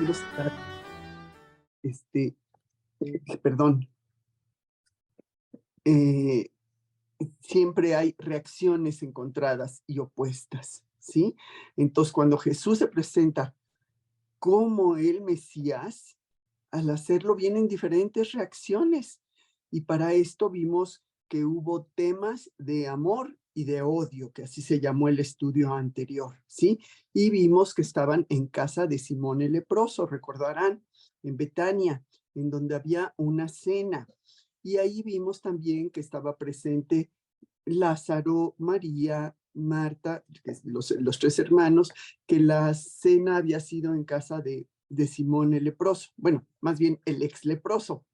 milagros, este, perdón, eh, siempre hay reacciones encontradas y opuestas, ¿sí? Entonces, cuando Jesús se presenta como el Mesías, al hacerlo vienen diferentes reacciones. Y para esto vimos que hubo temas de amor y de odio, que así se llamó el estudio anterior, ¿sí? Y vimos que estaban en casa de Simón el leproso, recordarán, en Betania, en donde había una cena. Y ahí vimos también que estaba presente Lázaro, María, Marta, los tres hermanos, que la cena había sido en casa de Simón el leproso, bueno, más bien el ex leproso.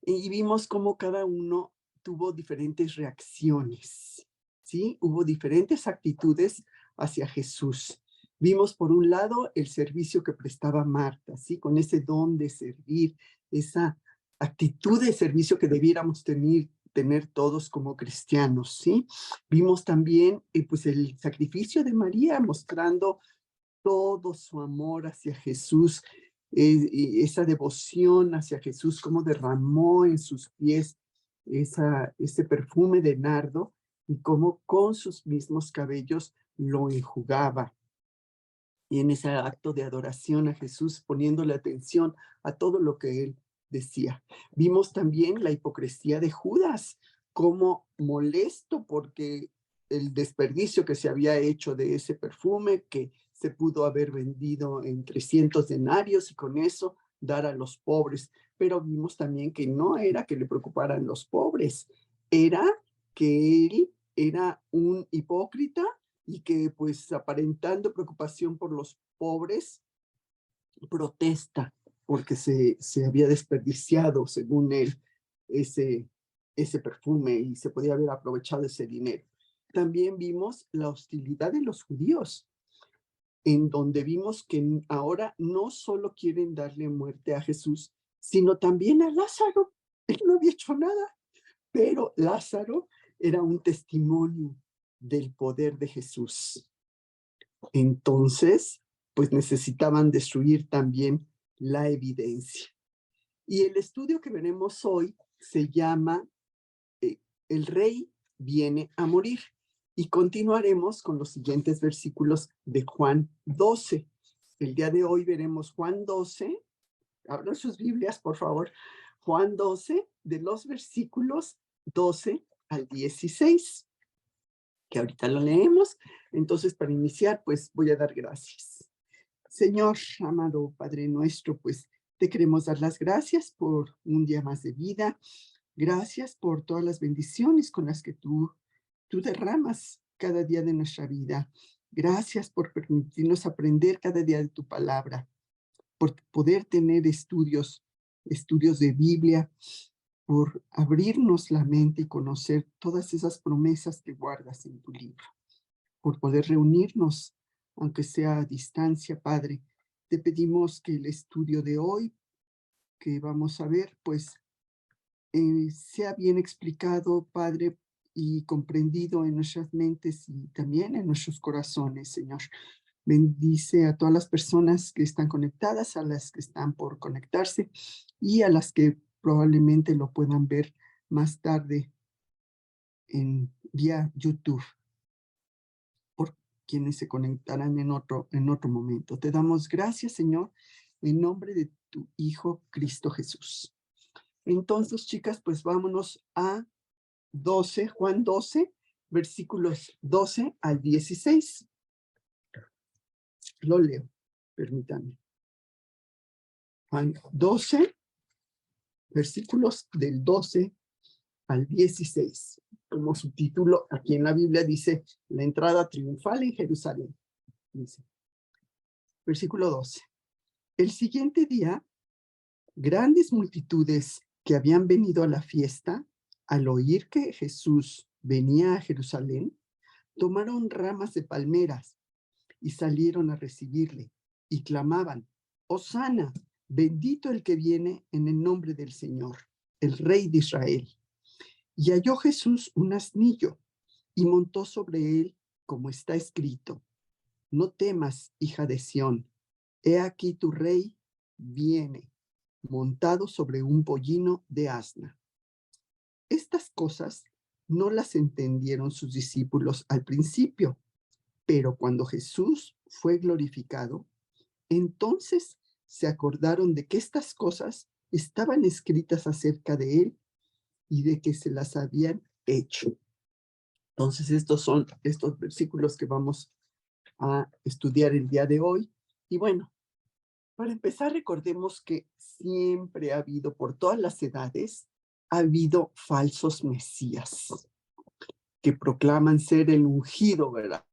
Y vimos cómo cada uno tuvo diferentes reacciones, ¿sí? Hubo diferentes actitudes hacia Jesús. Vimos por un lado el servicio que prestaba Marta, ¿sí? Con ese don de servir, esa actitud de servicio que debiéramos tener todos como cristianos, ¿sí? Vimos también pues el sacrificio de María mostrando todo su amor hacia Jesús, y esa devoción hacia Jesús, cómo derramó en sus pies ese perfume de nardo y cómo con sus mismos cabellos lo enjugaba. Y en ese acto de adoración a Jesús, poniéndole atención a todo lo que él decía. Vimos también la hipocresía de Judas, como molesto porque el desperdicio que se había hecho de ese perfume, que se pudo haber vendido en 300 denarios y con eso dar a los pobres. Pero vimos también que no era que le preocuparan los pobres, era que él era un hipócrita y que pues aparentando preocupación por los pobres, protesta porque se había desperdiciado, según él, ese, ese perfume y se podía haber aprovechado ese dinero. También vimos la hostilidad de los judíos, en donde vimos que ahora no solo quieren darle muerte a Jesús, sino también a Lázaro. Él no había hecho nada, pero Lázaro era un testimonio del poder de Jesús. Entonces, pues necesitaban destruir también la evidencia. Y el estudio que veremos hoy se llama El rey viene a morir. Y continuaremos con los siguientes versículos de Juan 12. El día de hoy veremos Juan 12. Abran sus Biblias, por favor. Juan 12, de los versículos 12 al 16, que ahorita lo leemos. Entonces, para iniciar, pues voy a dar gracias. Señor, amado Padre nuestro, pues te queremos dar las gracias por un día más de vida. Gracias por todas las bendiciones con las que tú derramas cada día de nuestra vida. Gracias por permitirnos aprender cada día de tu palabra, por poder tener estudios de Biblia, por abrirnos la mente y conocer todas esas promesas que guardas en tu libro, por poder reunirnos, aunque sea a distancia, Padre. Te pedimos que el estudio de hoy que vamos a ver, pues, sea bien explicado, Padre, y comprendido en nuestras mentes y también en nuestros corazones, Señor. Bendice a todas las personas que están conectadas, a las que están por conectarse y a las que probablemente lo puedan ver más tarde en vía YouTube, por quienes se conectarán en otro momento. Te damos gracias, Señor, en nombre de tu Hijo Cristo Jesús. Entonces, chicas, pues vámonos a Juan 12, versículos 12 al 16. Lo leo, permítanme. Juan 12, versículos del 12 al 16. Como subtítulo aquí en la Biblia dice, la entrada triunfal en Jerusalén. Dice, versículo 12. El siguiente día, grandes multitudes que habían venido a la fiesta, al oír que Jesús venía a Jerusalén, tomaron ramas de palmeras y salieron a recibirle y clamaban, Hosana, bendito el que viene en el nombre del Señor, el Rey de Israel. Y halló Jesús un asnillo y montó sobre él, como está escrito, no temas, hija de Sión, He aquí tu rey viene, montado sobre un pollino de asna. Estas cosas no las entendieron sus discípulos al principio, pero cuando Jesús fue glorificado, entonces se acordaron de que estas cosas estaban escritas acerca de él y de que se las habían hecho. Entonces, estos son estos versículos que vamos a estudiar el día de hoy. Y bueno, para empezar, recordemos que siempre ha habido, por todas las edades, ha habido falsos mesías que proclaman ser el ungido, ¿verdad?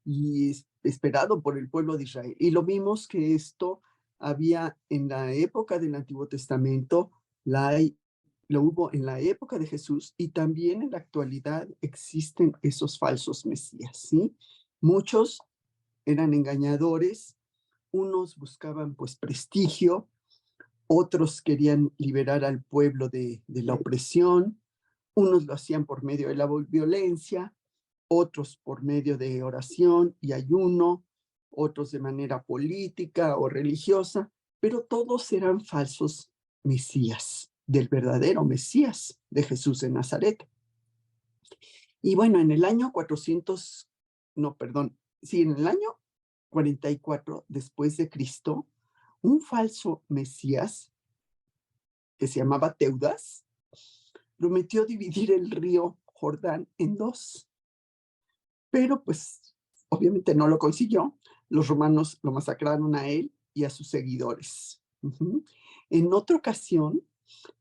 Y es esperado por el pueblo de Israel. Y lo vimos que esto había en la época del Antiguo Testamento, lo hubo en la época de Jesús y también en la actualidad existen esos falsos mesías, ¿sí? Muchos eran engañadores, unos buscaban pues prestigio, otros querían liberar al pueblo de la opresión, unos lo hacían por medio de la violencia, otros por medio de oración y ayuno, otros de manera política o religiosa, pero todos eran falsos mesías, del verdadero Mesías de Jesús de Nazaret. Y bueno, en el año 400, no, perdón, sí, en el año 44 después de Cristo, un falso Mesías que se llamaba Teudas prometió dividir el río Jordán en dos, pero pues obviamente no lo consiguió. Los romanos lo masacraron a él y a sus seguidores. En otra ocasión,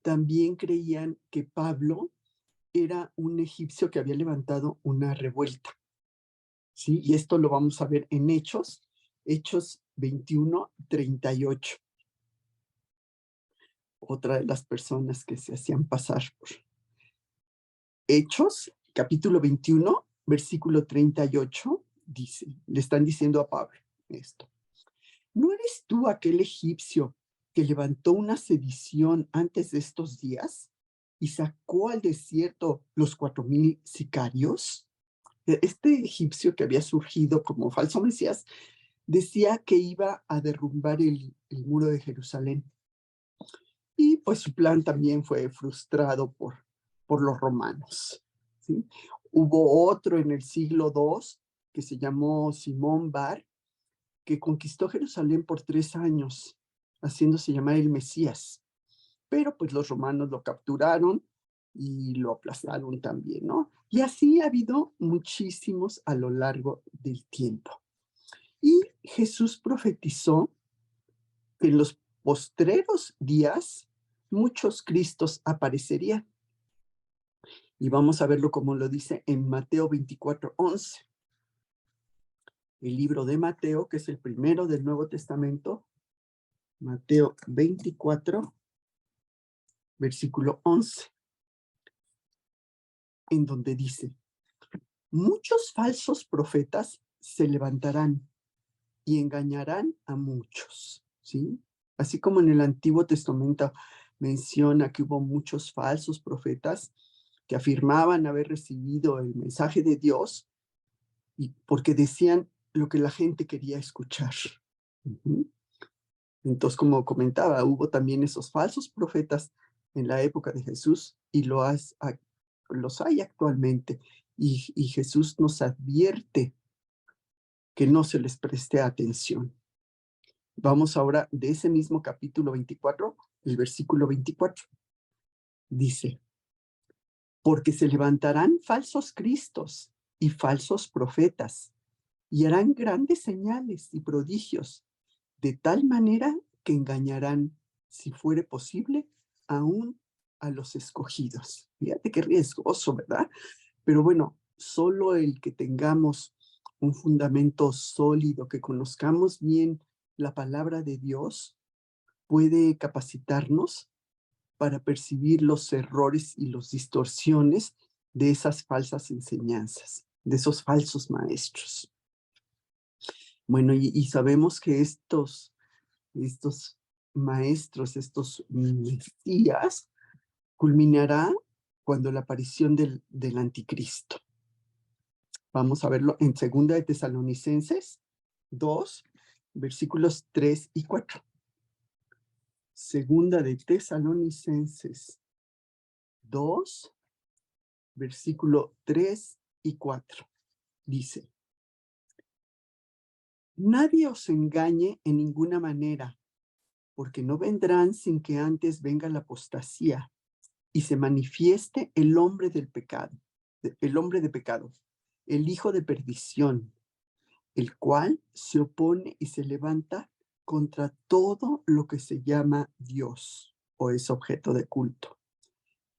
también creían que Pablo era un egipcio que había levantado una revuelta, ¿sí? Y esto lo vamos a ver en Hechos 21:38. Otra de las personas que se hacían pasar por Hechos, capítulo 21, versículo 38, dice, le están diciendo a Pablo esto. ¿No eres tú aquel egipcio que levantó una sedición antes de estos días y sacó al desierto los 4,000 sicarios? Este egipcio que había surgido como falso mesías decía que iba a derrumbar el muro de Jerusalén. Y pues su plan también fue frustrado por los romanos, ¿sí? Hubo otro en el siglo II que se llamó Simón Bar, que conquistó Jerusalén por 3 años, haciéndose llamar el Mesías. Pero pues los romanos lo capturaron y lo aplastaron también, ¿no? Y así ha habido muchísimos a lo largo del tiempo. Y Jesús profetizó que en los postreros días muchos Cristos aparecerían. Y vamos a verlo como lo dice en Mateo 24:11. El libro de Mateo, que es el primero del Nuevo Testamento, Mateo 24, versículo 11, en donde dice, muchos falsos profetas se levantarán y engañarán a muchos, ¿sí? Así como en el Antiguo Testamento menciona que hubo muchos falsos profetas que afirmaban haber recibido el mensaje de Dios y porque decían lo que la gente quería escuchar. Entonces, como comentaba, hubo también esos falsos profetas en la época de Jesús y los hay actualmente. Y Jesús nos advierte que no se les preste atención. Vamos ahora de ese mismo capítulo 24, el versículo 24. Dice, porque se levantarán falsos cristos y falsos profetas y harán grandes señales y prodigios, de tal manera que engañarán, si fuere posible, aún a los escogidos. Fíjate qué riesgoso, ¿verdad? Pero bueno, solo el que tengamos un fundamento sólido, que conozcamos bien la palabra de Dios, puede capacitarnos para percibir los errores y las distorsiones de esas falsas enseñanzas, de esos falsos maestros. Bueno, y sabemos que estos maestros, estos mesías, culminará cuando la aparición del anticristo. Vamos a verlo en 2 de Tesalonicenses 2, versículos 3 y 4. Segunda de Tesalonicenses 2, versículo 3 y 4. Dice: nadie os engañe en ninguna manera, porque no vendrán sin que antes venga la apostasía y se manifieste el hombre del pecado, el hombre de pecado, el hijo de perdición, el cual se opone y se levanta contra todo lo que se llama Dios o es objeto de culto,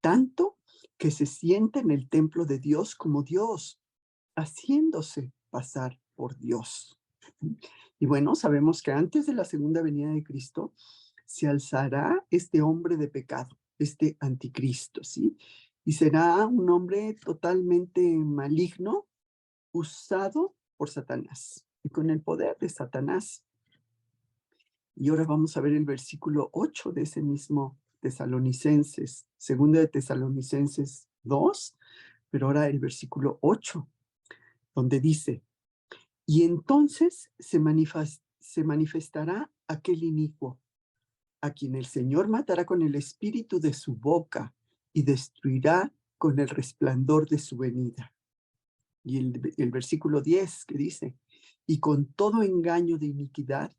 tanto que se siente en el templo de Dios como Dios, haciéndose pasar por Dios. Y bueno, sabemos que antes de la segunda venida de Cristo se alzará este hombre de pecado, este anticristo, ¿sí? Y será un hombre totalmente maligno, usado por Satanás y con el poder de Satanás. Y ahora vamos a ver el versículo 8 de ese mismo Tesalonicenses, segunda de Tesalonicenses 2, pero ahora el versículo 8, donde dice: y entonces se manifestará aquel inicuo, a quien el Señor matará con el espíritu de su boca y destruirá con el resplandor de su venida. Y el versículo 10 que dice: y con todo engaño de iniquidad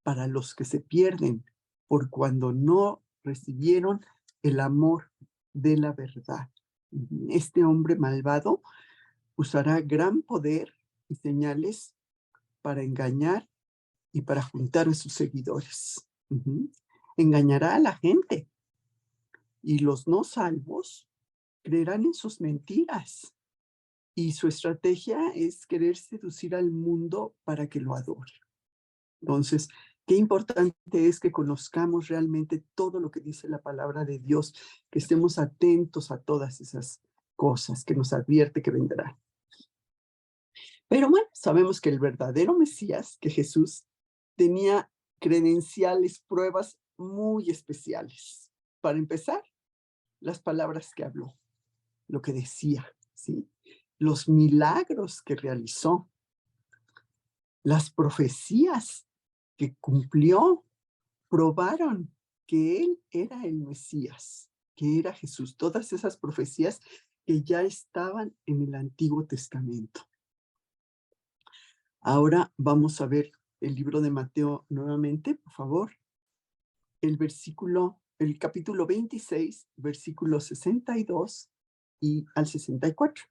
para los que se pierden, por cuando no recibieron el amor de la verdad. Este hombre malvado usará gran poder y señales para engañar y para juntar a sus seguidores. Engañará a la gente y los no salvos creerán en sus mentiras. Y su estrategia es querer seducir al mundo para que lo adore. Entonces, qué importante es que conozcamos realmente todo lo que dice la palabra de Dios, que estemos atentos a todas esas cosas que nos advierte que vendrán. Pero bueno, sabemos que el verdadero Mesías, que Jesús, tenía credenciales, pruebas muy especiales. Para empezar, las palabras que habló, lo que decía, ¿sí? Los milagros que realizó, las profecías que cumplió, probaron que él era el Mesías, que era Jesús. Todas esas profecías que ya estaban en el Antiguo Testamento. Ahora vamos a ver el libro de Mateo nuevamente, por favor. El capítulo 26, versículos 62 y al 64.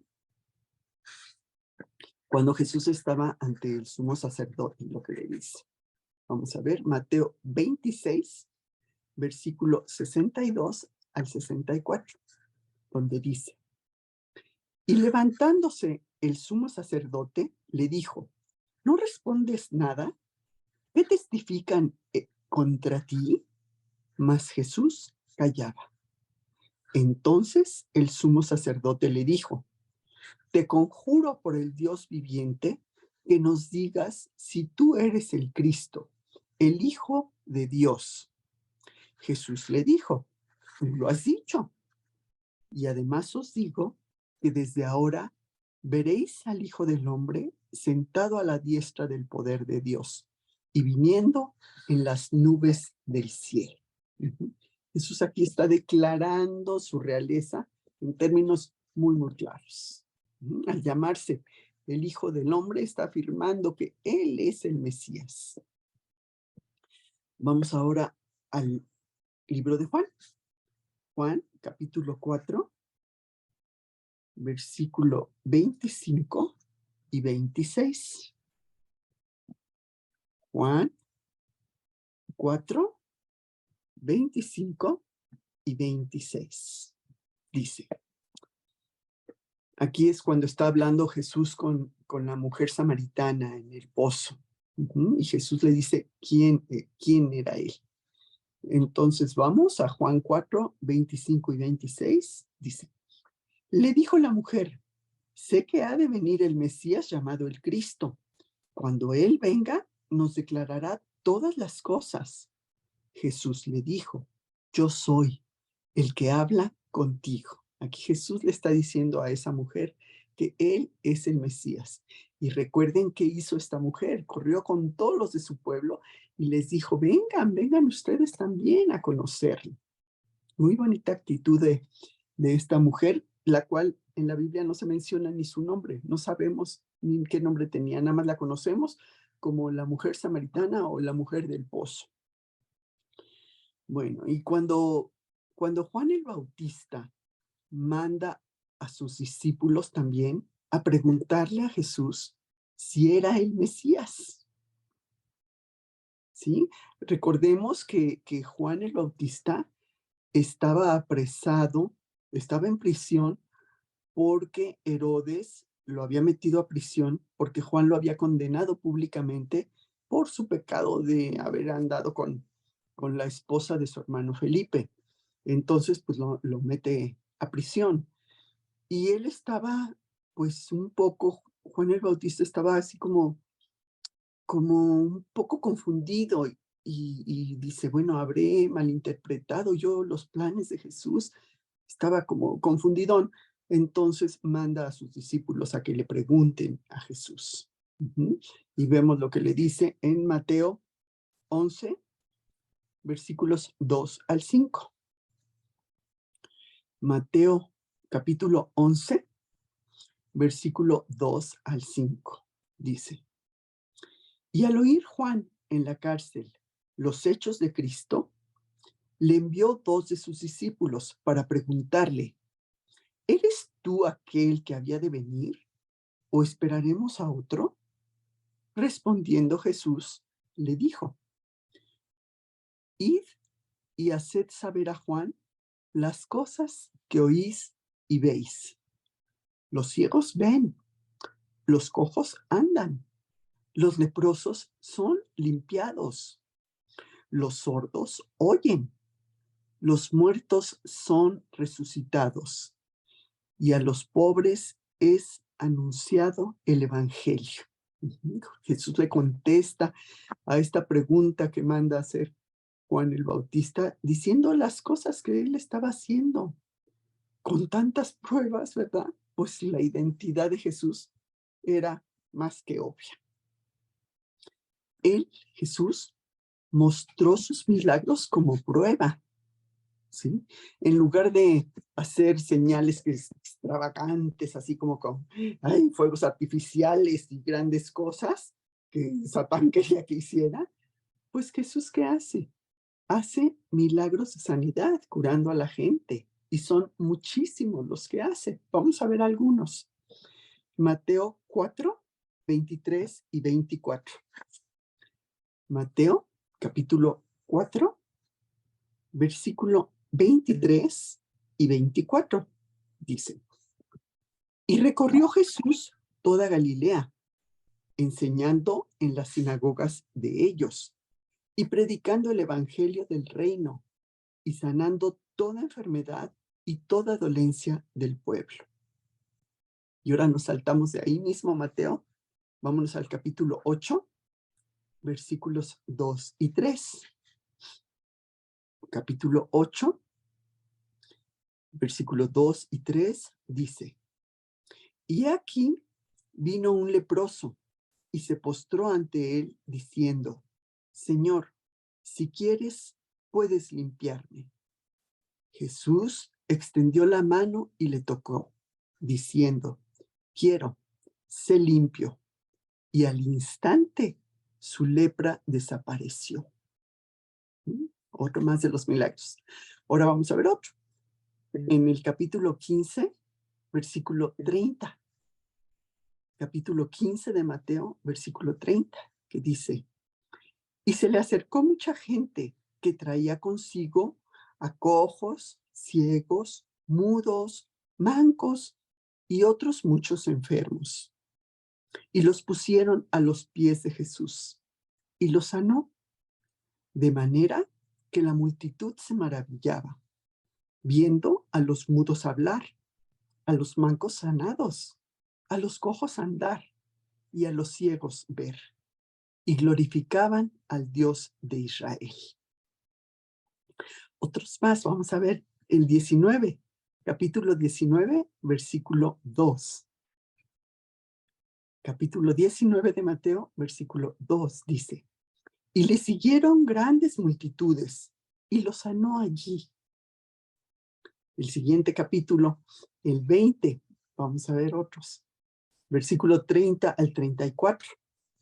Cuando Jesús estaba ante el sumo sacerdote, lo que le dice. Vamos a ver, Mateo 26, versículo 62 al 64, donde dice: y levantándose el sumo sacerdote, le dijo: ¿no respondes nada? ¿Qué testifican contra ti? Mas Jesús callaba. Entonces el sumo sacerdote le dijo: te conjuro por el Dios viviente que nos digas si tú eres el Cristo, el Hijo de Dios. Jesús le dijo: tú lo has dicho. Y además os digo que desde ahora veréis al Hijo del Hombre sentado a la diestra del poder de Dios y viniendo en las nubes del cielo. Jesús aquí está declarando su realeza en términos muy, muy claros. Al llamarse el Hijo del Hombre, está afirmando que Él es el Mesías. Vamos ahora al libro de Juan. Juan, capítulo 4, versículo 25 y 26. Juan 4, 25 y 26. Dice, aquí es cuando está hablando Jesús con la mujer samaritana en el pozo. Y Jesús le dice quién era él. Entonces vamos a Juan 4, 25 y 26. Dice, le dijo la mujer: sé que ha de venir el Mesías llamado el Cristo. Cuando él venga, nos declarará todas las cosas. Jesús le dijo: yo soy el que habla contigo. Aquí Jesús le está diciendo a esa mujer que él es el Mesías. Y recuerden qué hizo esta mujer. Corrió con todos los de su pueblo y les dijo, vengan, vengan ustedes también a conocerlo. Muy bonita actitud de esta mujer, la cual en la Biblia no se menciona ni su nombre. No sabemos ni qué nombre tenía, nada más la conocemos como la mujer samaritana o la mujer del pozo. Bueno, y cuando Juan el Bautista manda a sus discípulos también a preguntarle a Jesús si era el Mesías, ¿sí? Recordemos que Juan el Bautista estaba apresado, estaba en prisión porque Herodes lo había metido a prisión porque Juan lo había condenado públicamente por su pecado de haber andado con la esposa de su hermano Felipe. Entonces, pues lo mete a prisión. Y él estaba, pues un poco, Juan el Bautista estaba así como un poco confundido y dice, bueno, habré malinterpretado yo los planes de Jesús. Estaba como confundidón. Entonces manda a sus discípulos a que le pregunten a Jesús. Y vemos lo que le dice en Mateo 11, versículos 2 al 5. Mateo capítulo 11, versículo 2 al 5. Dice, y al oír Juan en la cárcel los hechos de Cristo, le envió dos de sus discípulos para preguntarle, ¿eres tú aquel que había de venir o esperaremos a otro? Respondiendo Jesús, le dijo, id y haced saber a Juan las cosas que oís y veis. Los ciegos ven, los cojos andan, los leprosos son limpiados, los sordos oyen, los muertos son resucitados y a los pobres es anunciado el evangelio. Jesús le contesta a esta pregunta que manda hacer Juan el Bautista, diciendo las cosas que él estaba haciendo con tantas pruebas, ¿verdad? Pues la identidad de Jesús era más que obvia. Él, Jesús, mostró sus milagros como prueba, ¿sí? En lugar de hacer señales extravagantes, así como con fuegos artificiales y grandes cosas que Satán quería que hiciera, pues Jesús, ¿qué hace? Hace milagros de sanidad, curando a la gente. Y son muchísimos los que hace. Vamos a ver algunos. Mateo 4, 23 y 24. Mateo, capítulo 4, versículo 23 y 24. Dice, y recorrió Jesús toda Galilea, enseñando en las sinagogas de ellos y predicando el evangelio del reino y sanando toda enfermedad y toda dolencia del pueblo. Y ahora nos saltamos de ahí mismo, Mateo. Vámonos al capítulo 8, versículos 2 y 3. Capítulo 8, versículos 2 y 3 dice, y aquí vino un leproso y se postró ante él diciendo, Señor, si quieres, puedes limpiarme. Jesús extendió la mano y le tocó, diciendo, quiero, sé limpio. Y al instante su lepra desapareció. Otro más de los milagros. Ahora vamos a ver otro. En el capítulo 15, versículo 30. Capítulo 15 de Mateo, versículo 30, que dice, y se le acercó mucha gente que traía consigo a cojos, ciegos, mudos, mancos y otros muchos enfermos. Y los pusieron a los pies de Jesús y los sanó, de manera que la multitud se maravillaba, viendo a los mudos hablar, a los mancos sanados, a los cojos andar y a los ciegos ver, y glorificaban al Dios de Israel. Otros más, vamos a ver el 19, capítulo 19, versículo 2. capítulo 19 de Mateo, versículo 2, dice, y le siguieron grandes multitudes, y lo sanó allí. El siguiente capítulo, el 20, vamos a ver otros, versículo 30 al 34.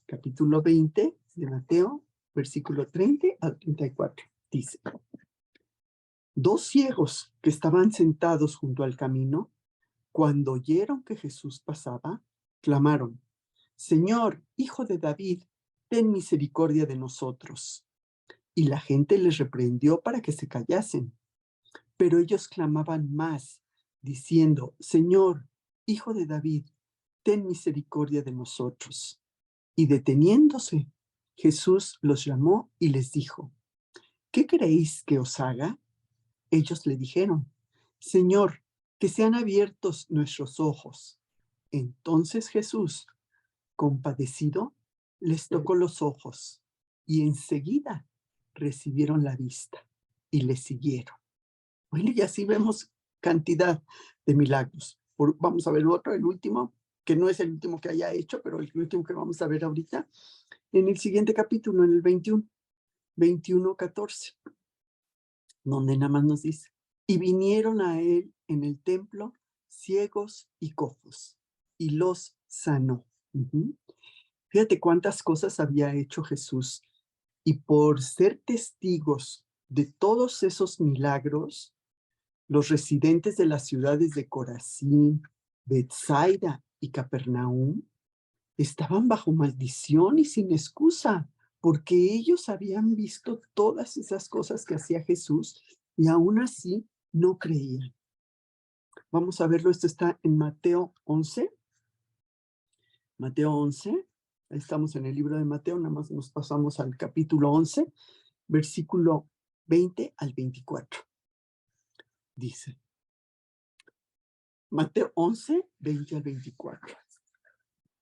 Capítulo 20 de Mateo, versículo 30 al 34, dice, dos ciegos que estaban sentados junto al camino, cuando oyeron que Jesús pasaba, clamaron, Señor, Hijo de David, ten misericordia de nosotros. Y la gente les reprendió para que se callasen. Pero ellos clamaban más, diciendo, Señor, Hijo de David, ten misericordia de nosotros. Y deteniéndose, Jesús los llamó y les dijo, ¿qué queréis que os haga? Ellos le dijeron, Señor, que sean abiertos nuestros ojos. Entonces Jesús, compadecido, les tocó los ojos y enseguida recibieron la vista y le siguieron. Bueno, y así vemos cantidad de milagros. Vamos a ver otro, el último, que no es el último que haya hecho, pero el último que vamos a ver ahorita, en el siguiente capítulo, en el 21:14, donde nada más nos dice, y vinieron a él en el templo ciegos y cojos, y los sanó. Fíjate cuántas cosas había hecho Jesús, y por ser testigos de todos esos milagros, los residentes de las ciudades de Corazín, Betsaida y Capernaum estaban bajo maldición y sin excusa, porque ellos habían visto todas esas cosas que hacía Jesús y aún así no creían. Vamos a verlo, esto está en Mateo 11. Mateo 11, estamos en el libro de Mateo, nada más nos pasamos al capítulo 11, versículo 20 al 24. Dice, Mateo 11, 20 al 24.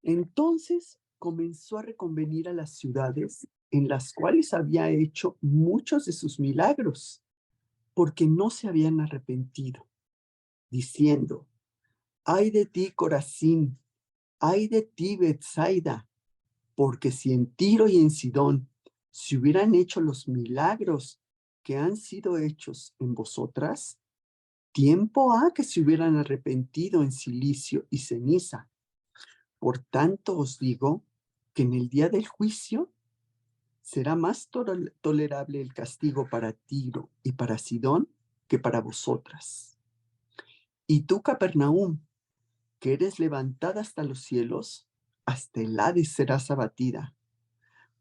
Entonces comenzó a reconvenir a las ciudades en las cuales había hecho muchos de sus milagros, porque no se habían arrepentido, diciendo, ay de ti, Corazín, ay de ti, Betsaida, porque si en Tiro y en Sidón se hubieran hecho los milagros que han sido hechos en vosotras, tiempo ha que se hubieran arrepentido en cilicio y ceniza. Por tanto os digo que en el día del juicio será más tolerable el castigo para Tiro y para Sidón que para vosotras. Y tú, Capernaum, que eres levantada hasta los cielos, hasta el Hades serás abatida.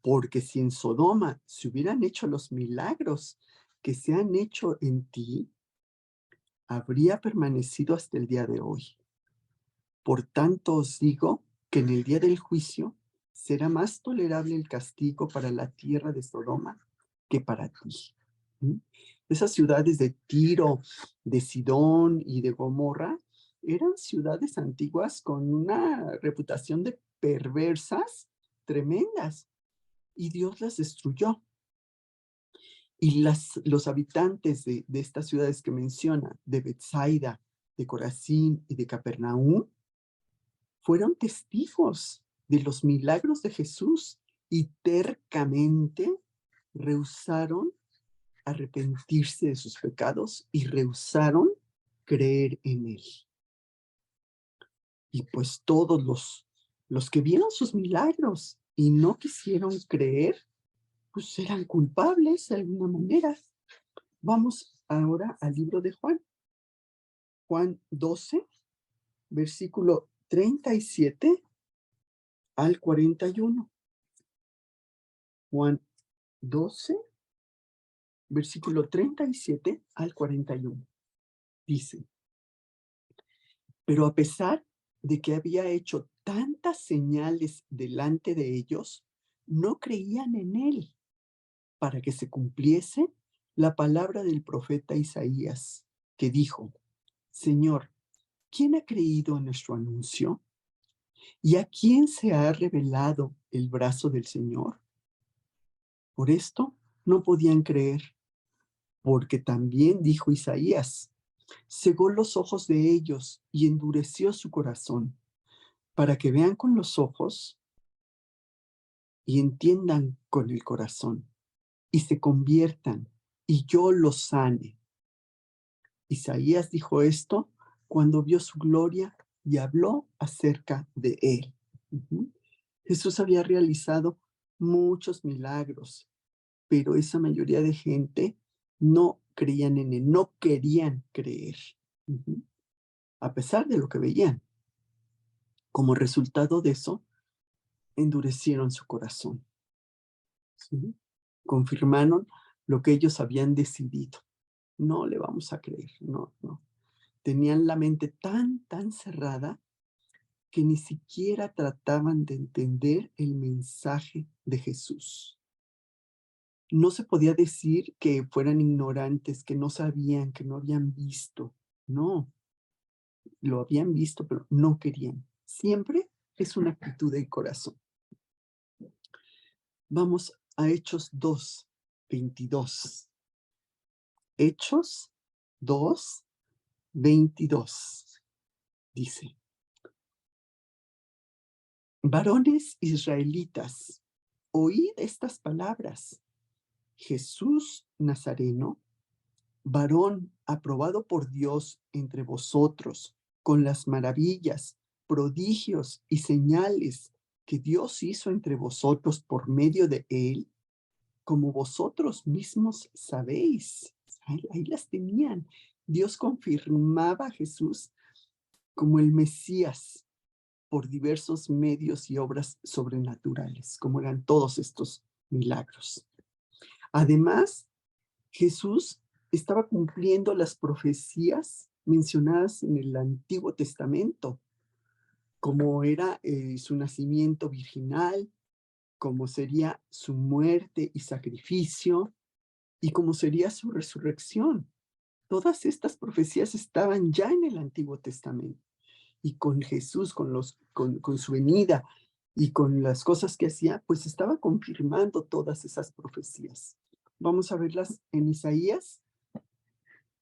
Porque si en Sodoma se hubieran hecho los milagros que se han hecho en ti, habría permanecido hasta el día de hoy. Por tanto os digo que en el día del juicio será más tolerable el castigo para la tierra de Sodoma que para ti. Esas ciudades de Tiro, de Sidón y de Gomorra eran ciudades antiguas con una reputación de perversas tremendas, y Dios las destruyó. Y los habitantes de estas ciudades que menciona, de Betsaida, de Corazín y de Capernaum, fueron testigos de los milagros de Jesús y tercamente rehusaron arrepentirse de sus pecados y rehusaron creer en él. Y pues todos los que vieron sus milagros y no quisieron creer, pues eran culpables de alguna manera. Vamos ahora al libro de Juan. Juan 12, versículo 37 al 41. Juan 12, versículo 37 al 41. Dice, pero a pesar de que había hecho tantas señales delante de ellos, no creían en él, para que se cumpliese la palabra del profeta Isaías, que dijo, Señor, ¿quién ha creído en nuestro anuncio? ¿Y a quién se ha revelado el brazo del Señor? Por esto no podían creer, porque también dijo Isaías, cegó los ojos de ellos y endureció su corazón, para que vean con los ojos y entiendan con el corazón y se conviertan y yo los sane. Isaías dijo esto cuando vio su gloria y habló acerca de él. Ujú. Jesús había realizado muchos milagros, pero esa mayoría de gente no creían en él, no querían creer, ujú, a pesar de lo que veían. Como resultado de eso, endurecieron su corazón, ¿sí? Confirmaron lo que ellos habían decidido. No le vamos a creer, no, no. Tenían la mente tan cerrada que ni siquiera trataban de entender el mensaje de Jesús. No se podía decir que fueran ignorantes, que no sabían, que no habían visto. No, lo habían visto, pero no querían. Siempre es una actitud del corazón. Vamos a Hechos 2:22. Hechos 2:22. Dice: varones israelitas, oíd estas palabras. Jesús Nazareno, varón aprobado por Dios entre vosotros, con las maravillas, prodigios y señales que Dios hizo entre vosotros por medio de él, como vosotros mismos sabéis. Ahí las tenían. Dios confirmaba a Jesús como el Mesías por diversos medios y obras sobrenaturales, como eran todos estos milagros. Además, Jesús estaba cumpliendo las profecías mencionadas en el Antiguo Testamento, como era su nacimiento virginal, como sería su muerte y sacrificio, y como sería su resurrección. Todas estas profecías estaban ya en el Antiguo Testamento. Y con Jesús, con su venida y con las cosas que hacía, pues estaba confirmando todas esas profecías. Vamos a verlas en Isaías,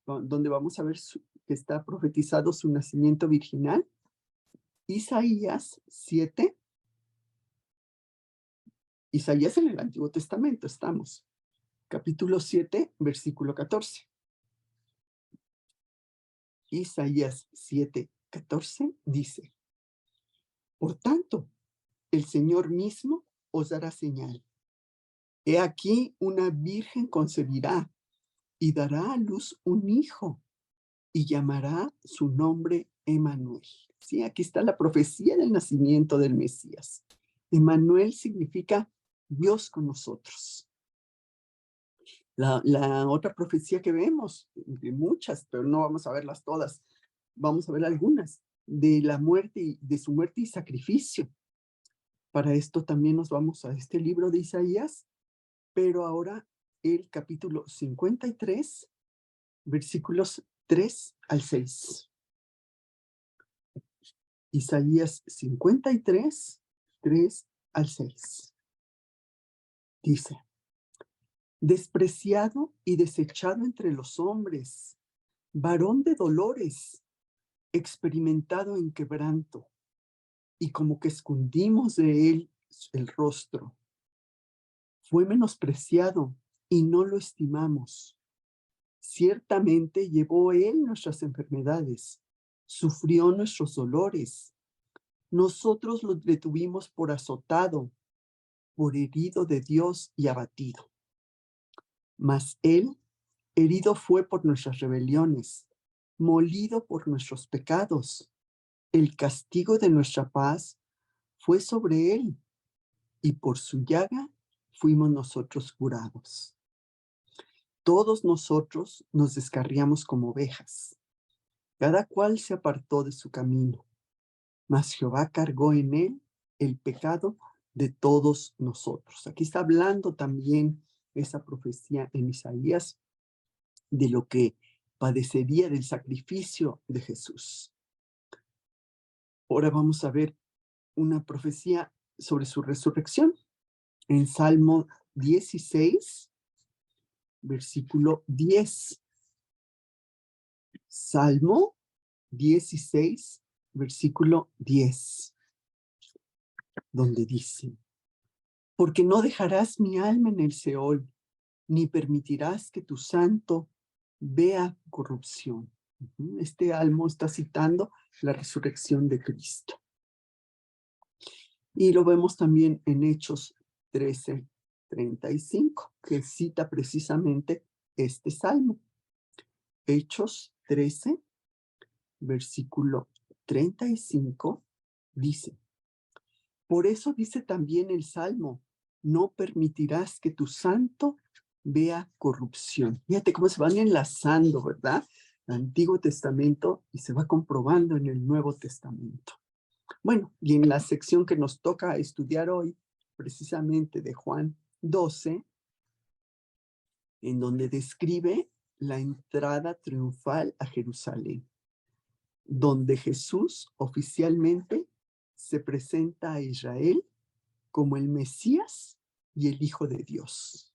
donde vamos a ver que está profetizado su nacimiento virginal. Isaías 7, Isaías en el Antiguo Testamento estamos, capítulo 7, versículo 14. Isaías 7:14 dice: por tanto, el Señor mismo os dará señal. He aquí una virgen concebirá y dará a luz un hijo y llamará su nombre Emmanuel. Sí, aquí está la profecía del nacimiento del Mesías. Emmanuel significa Dios con nosotros. La otra profecía que vemos, de muchas, pero no vamos a verlas todas, vamos a ver algunas, de la muerte, de su muerte y sacrificio. Para esto también nos vamos a este libro de Isaías, pero ahora el capítulo 53, versículos 3 al 6. Isaías 53, 3 al 6. Dice: despreciado y desechado entre los hombres, varón de dolores, experimentado en quebranto, y como que escondimos de él el rostro. Fue menospreciado y no lo estimamos. Ciertamente llevó él nuestras enfermedades, sufrió nuestros dolores. Nosotros lo detuvimos por azotado, por herido de Dios y abatido. Mas él herido fue por nuestras rebeliones, molido por nuestros pecados. El castigo de nuestra paz fue sobre él, y por su llaga fuimos nosotros curados. Todos nosotros nos descarriamos como ovejas. Cada cual se apartó de su camino, mas Jehová cargó en él el pecado de todos nosotros. Aquí está hablando también esa profecía en Isaías de lo que padecería del sacrificio de Jesús. Ahora vamos a ver una profecía sobre su resurrección en Salmo 16, versículo 10. Salmo 16, versículo 10. donde dice, porque no dejarás mi alma en el Seol, ni permitirás que tu santo vea corrupción. Este salmo está citando la resurrección de Cristo. Y lo vemos también en Hechos 13:35, que cita precisamente este salmo. Hechos 13, versículo 35, dice, por eso dice también el salmo, no permitirás que tu santo vea corrupción. Fíjate cómo se van enlazando, ¿verdad? El Antiguo Testamento y se va comprobando en el Nuevo Testamento. Bueno, y en la sección que nos toca estudiar hoy, precisamente de Juan 12, en donde describe la entrada triunfal a Jerusalén, donde Jesús oficialmente se presenta a Israel como el Mesías y el Hijo de Dios.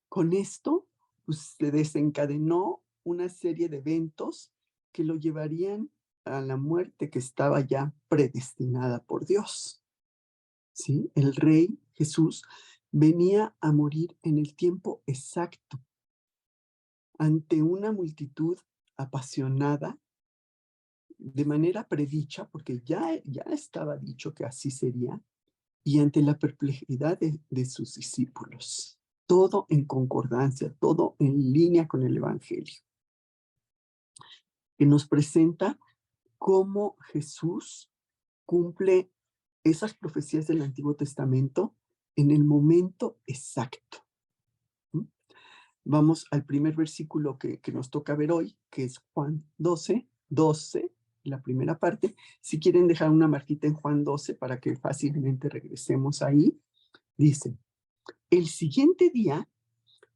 Con esto, pues, se desencadenó una serie de eventos que lo llevarían a la muerte que estaba ya predestinada por Dios. ¿Sí? El Rey Jesús venía a morir en el tiempo exacto, ante una multitud apasionada, de manera predicha, porque ya estaba dicho que así sería, y ante la perplejidad de sus discípulos. Todo en concordancia, todo en línea con el Evangelio, que nos presenta cómo Jesús cumple esas profecías del Antiguo Testamento en el momento exacto. Vamos al primer versículo que nos toca ver hoy, que es Juan 12, la primera parte. Si quieren dejar una marquita en Juan 12 para que fácilmente regresemos ahí, dice, el siguiente día,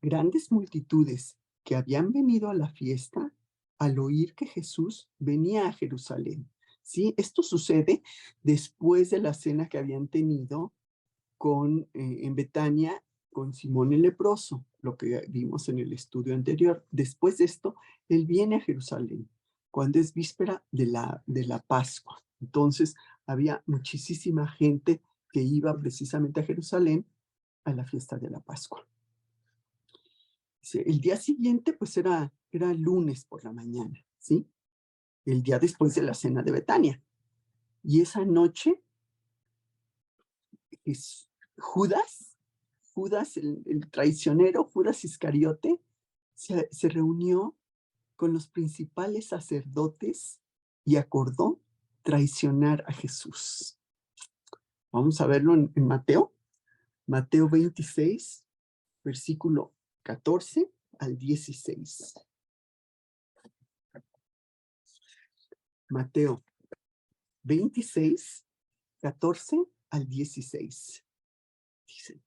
grandes multitudes que habían venido a la fiesta al oír que Jesús venía a Jerusalén. ¿Sí? Esto sucede después de la cena que habían tenido en Betania con Simón el leproso, lo que vimos en el estudio anterior. Después de esto, él viene a Jerusalén, cuando es víspera de la Pascua. Entonces, había muchísima gente que iba precisamente a Jerusalén a la fiesta de la Pascua. El día siguiente, pues era lunes por la mañana, ¿sí? El día después de la cena de Betania. Y esa noche, Judas, el traicionero, Judas Iscariote, se reunió con los principales sacerdotes y acordó traicionar a Jesús. Vamos a verlo en Mateo 26, versículo 14 al 16. Mateo 26, 14 al 16. Dice,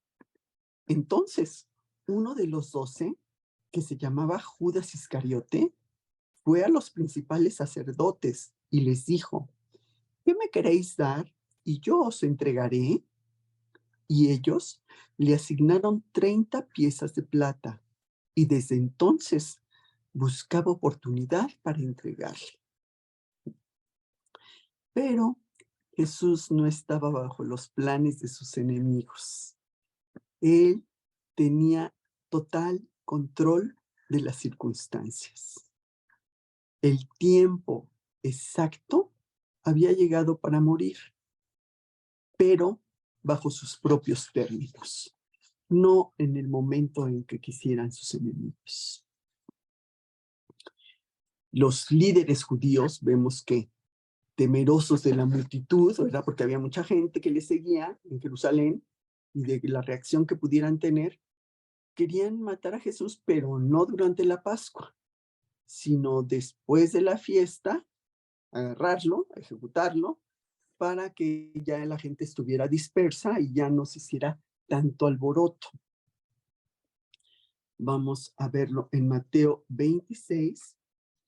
entonces, uno de los 12, que se llamaba Judas Iscariote, fue a los principales sacerdotes y les dijo, ¿qué me queréis dar? Y yo os entregaré. Y ellos le asignaron 30 piezas de plata, y desde entonces buscaba oportunidad para entregarle. Pero Jesús no estaba bajo los planes de sus enemigos. Él tenía total control de las circunstancias. El tiempo exacto había llegado para morir, pero bajo sus propios términos, no en el momento en que quisieran sus enemigos. Los líderes judíos, vemos que temerosos de la multitud, ¿verdad? Porque había mucha gente que les seguía en Jerusalén y de la reacción que pudieran tener, querían matar a Jesús, pero no durante la Pascua, sino después de la fiesta, agarrarlo, ejecutarlo, para que ya la gente estuviera dispersa y ya no se hiciera tanto alboroto. Vamos a verlo en Mateo 26,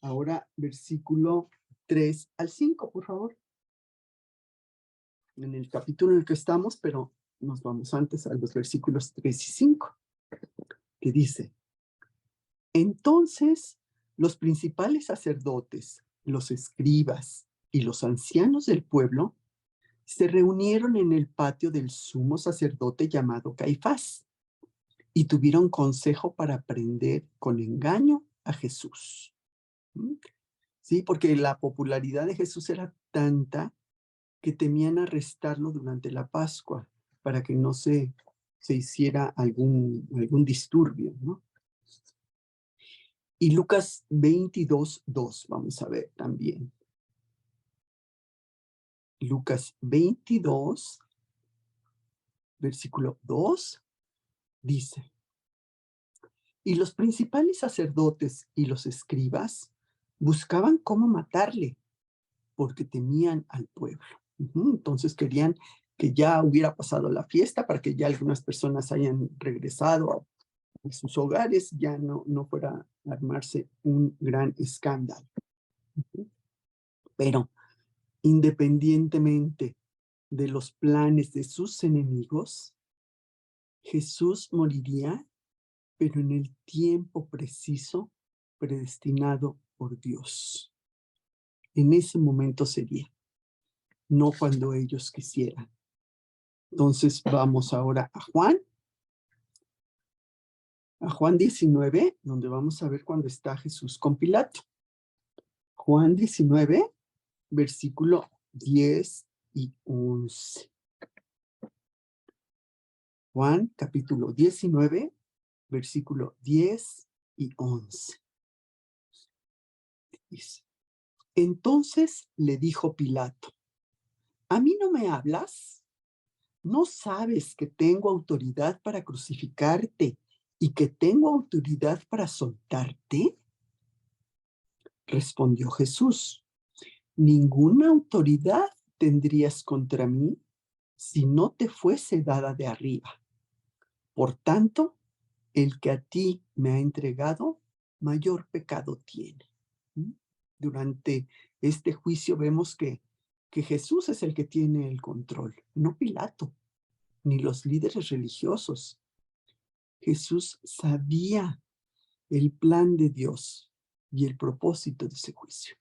ahora versículo 3 al 5, por favor. En el capítulo en el que estamos, pero nos vamos antes a los versículos 3 y 5, que dice, entonces los principales sacerdotes, los escribas y los ancianos del pueblo Se reunieron en el patio del sumo sacerdote llamado Caifás y tuvieron consejo para prender con engaño a Jesús. ¿Mm? Sí, porque la popularidad de Jesús era tanta que temían arrestarlo durante la Pascua para que no se hiciera algún disturbio, ¿no? Y Lucas 22:2, vamos a ver también. Lucas 22, versículo 2, dice: y los principales sacerdotes y los escribas buscaban cómo matarle, porque temían al pueblo. Entonces querían que ya hubiera pasado la fiesta para que ya algunas personas hayan regresado a sus hogares, ya no fuera a armarse un gran escándalo. Pero independientemente de los planes de sus enemigos, Jesús moriría, pero en el tiempo preciso predestinado por Dios. En ese momento sería, no cuando ellos quisieran. Entonces vamos ahora a Juan 19, donde vamos a ver cuando está Jesús con Pilato. Juan 19, versículo 10 y 11. Juan capítulo 19, versículo 10 y 11. Dice: entonces le dijo Pilato: ¿a mí no me hablas? ¿No sabes que tengo autoridad para crucificarte y que tengo autoridad para soltarte? Respondió Jesús: ninguna autoridad tendrías contra mí si no te fuese dada de arriba. Por tanto, el que a ti me ha entregado, mayor pecado tiene. Durante este juicio vemos que Jesús es el que tiene el control, no Pilato, ni los líderes religiosos. Jesús sabía el plan de Dios y el propósito de ese juicio.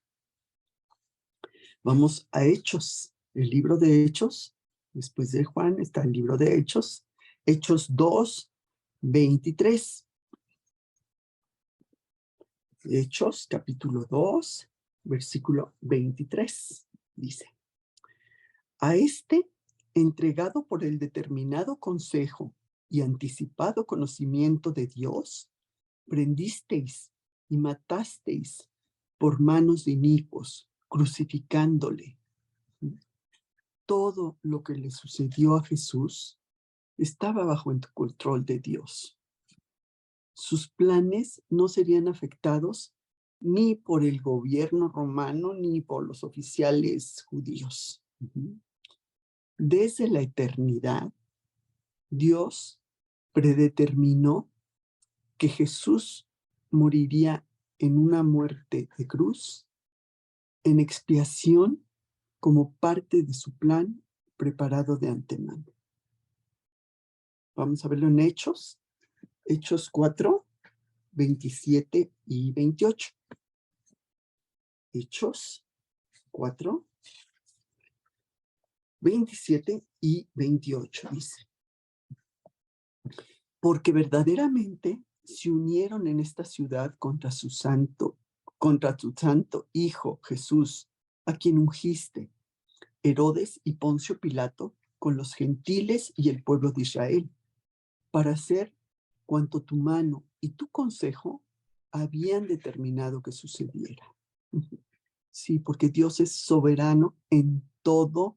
Vamos a Hechos, el libro de Hechos. Después de Juan está el libro de Hechos, Hechos 2, 23. Hechos, capítulo 2, versículo 23, dice: a este, entregado por el determinado consejo y anticipado conocimiento de Dios, prendisteis y matasteis por manos de inicuos, crucificándole. Todo lo que le sucedió a Jesús estaba bajo el control de Dios. Sus planes no serían afectados ni por el gobierno romano ni por los oficiales judíos. Desde la eternidad, Dios predeterminó que Jesús moriría en una muerte de cruz, en expiación, como parte de su plan preparado de antemano. Vamos a verlo en Hechos, Hechos 4, 27 y 28. Hechos 4, 27 y 28 dice: porque verdaderamente se unieron en esta ciudad contra tu santo Hijo Jesús, a quien ungiste, Herodes y Poncio Pilato, con los gentiles y el pueblo de Israel, para hacer cuanto tu mano y tu consejo habían determinado que sucediera. Sí, porque Dios es soberano en todo,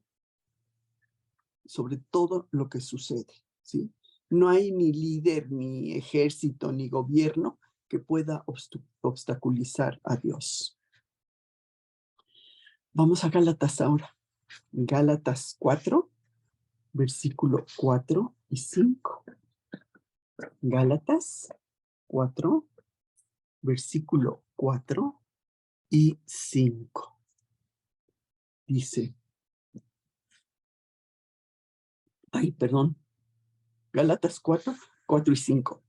sobre todo lo que sucede, ¿sí? No hay ni líder, ni ejército, ni gobierno que pueda obstaculizar a Dios. Vamos a Gálatas ahora. Gálatas 4, versículo 4 y 5. Gálatas 4, versículo 4 y 5. Dice, Gálatas 4, 4 y 5.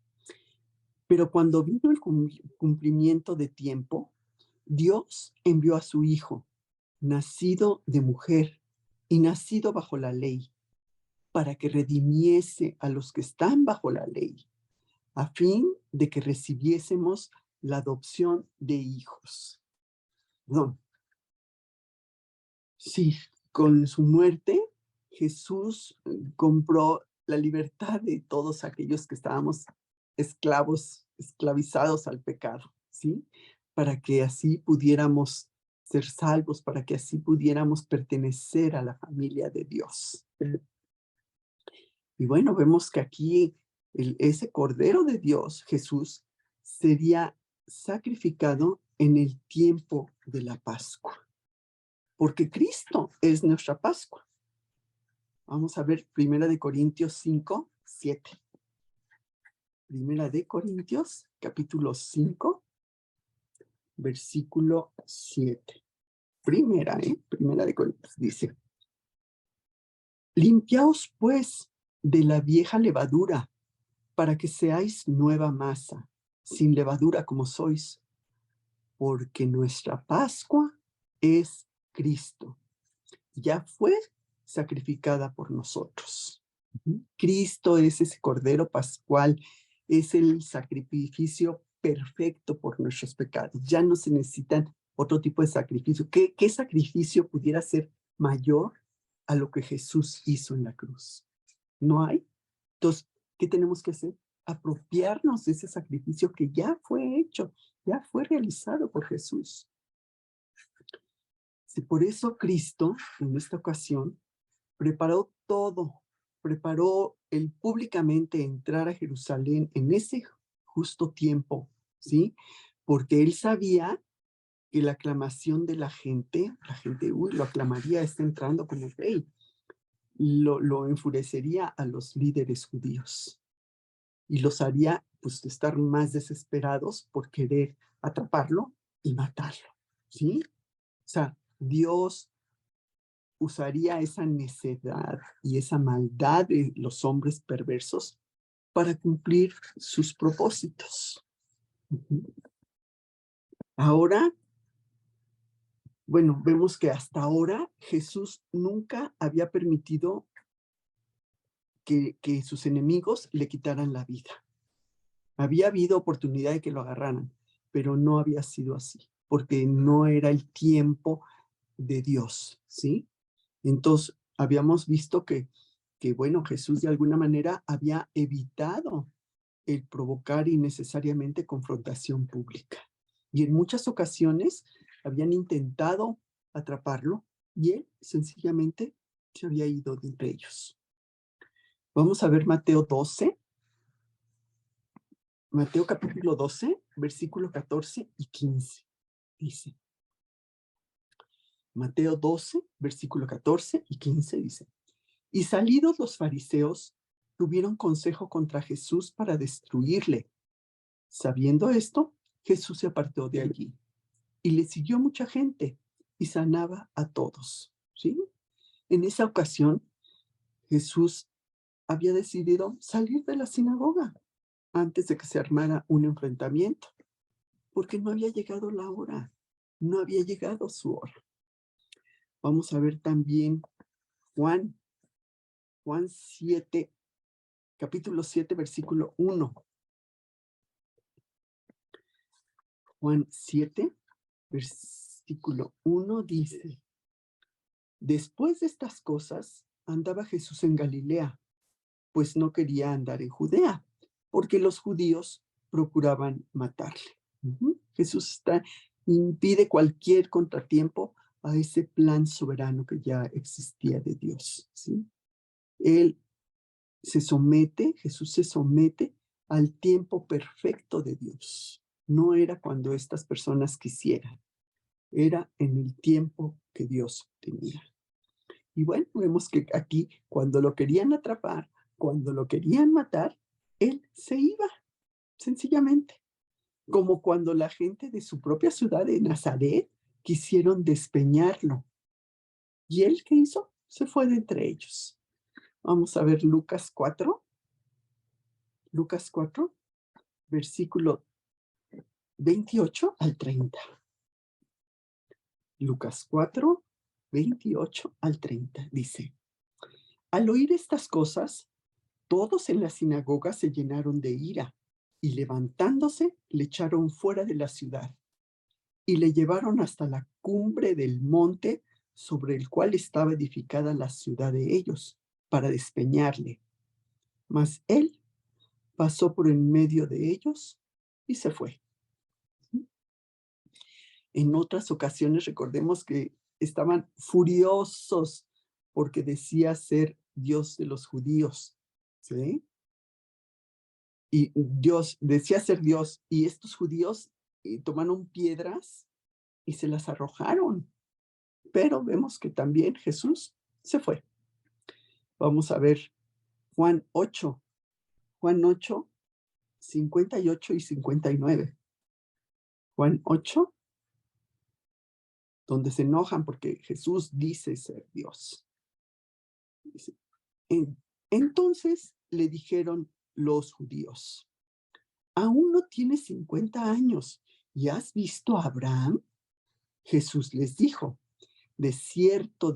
Pero cuando vino el cumplimiento de tiempo, Dios envió a su Hijo, nacido de mujer, y nacido bajo la ley, para que redimiese a los que están bajo la ley, a fin de que recibiésemos la adopción de hijos. No, sí, con su muerte, Jesús compró la libertad de todos aquellos que estábamos esclavizados al pecado, ¿sí? Para que así pudiéramos ser salvos, para que así pudiéramos pertenecer a la familia de Dios. Y bueno, vemos que aquí ese Cordero de Dios, Jesús, sería sacrificado en el tiempo de la Pascua, porque Cristo es nuestra Pascua. Vamos a ver 1 Corintios 5, 7. 1 Corintios, capítulo 5, versículo 7. Primera de Corintios, dice: limpiaos pues de la vieja levadura, para que seáis nueva masa, sin levadura como sois, porque nuestra Pascua es Cristo. Ya fue sacrificada por nosotros. Cristo es ese Cordero Pascual, es el sacrificio perfecto por nuestros pecados. Ya no se necesitan otro tipo de sacrificio. ¿Qué sacrificio pudiera ser mayor a lo que Jesús hizo en la cruz? No hay. Entonces, ¿qué tenemos que hacer? Apropiarnos de ese sacrificio que ya fue hecho, ya fue realizado por Jesús. Sí, por eso Cristo, en esta ocasión, preparó todo, preparó el públicamente entrar a Jerusalén en ese justo tiempo, ¿sí? Porque él sabía que la aclamación de la gente, lo aclamaría, está entrando como rey, lo enfurecería a los líderes judíos y los haría, pues, estar más desesperados por querer atraparlo y matarlo, ¿sí? O sea, Dios usaría esa necedad y esa maldad de los hombres perversos para cumplir sus propósitos. Ahora, bueno, vemos que hasta ahora Jesús nunca había permitido que sus enemigos le quitaran la vida. Había habido oportunidad de que lo agarraran, pero no había sido así, porque no era el tiempo de Dios, ¿sí? Entonces, habíamos visto que, bueno, Jesús de alguna manera había evitado el provocar innecesariamente confrontación pública. Y en muchas ocasiones habían intentado atraparlo y él sencillamente se había ido de entre ellos. Vamos a ver Mateo 12. Mateo capítulo 12, versículo 14 y 15. Dice, Mateo 12, versículo 14 y 15 dice: y salidos los fariseos, tuvieron consejo contra Jesús para destruirle. Sabiendo esto, Jesús se apartó de allí y le siguió mucha gente y sanaba a todos, ¿sí? En esa ocasión, Jesús había decidido salir de la sinagoga antes de que se armara un enfrentamiento, porque no había llegado la hora, no había llegado su hora. Vamos a ver también Juan 7, capítulo 7, versículo 1. Juan 7, versículo 1 dice: después de estas cosas, andaba Jesús en Galilea, pues no quería andar en Judea, porque los judíos procuraban matarle. Jesús impide cualquier contratiempo a ese plan soberano que ya existía de Dios, ¿sí? Jesús se somete al tiempo perfecto de Dios. No era cuando estas personas quisieran, era en el tiempo que Dios tenía. Y bueno, vemos que aquí, cuando lo querían atrapar, cuando lo querían matar, él se iba, sencillamente. Como cuando la gente de su propia ciudad de Nazaret quisieron despeñarlo. ¿Y él qué hizo? Se fue de entre ellos. Vamos a ver Lucas 4. Lucas 4, versículo 28 al 30. Lucas 4, 28 al 30, dice: Al oír estas cosas, todos en la sinagoga se llenaron de ira y levantándose le echaron fuera de la ciudad y le llevaron hasta la cumbre del monte sobre el cual estaba edificada la ciudad de ellos, para despeñarle. Mas él pasó por en medio de ellos y se fue. En otras ocasiones recordemos que estaban furiosos porque decía ser Dios de los judíos, ¿sí? Y Dios decía ser Dios, y estos judíos tomaron piedras y se las arrojaron. Pero vemos que también Jesús se fue. Vamos a ver Juan 8, 58 y 59. Juan 8, donde se enojan porque Jesús dice ser Dios. Dice, entonces le dijeron los judíos: ¿aún no tienes 50 años y has visto a Abraham? Jesús les dijo: de cierto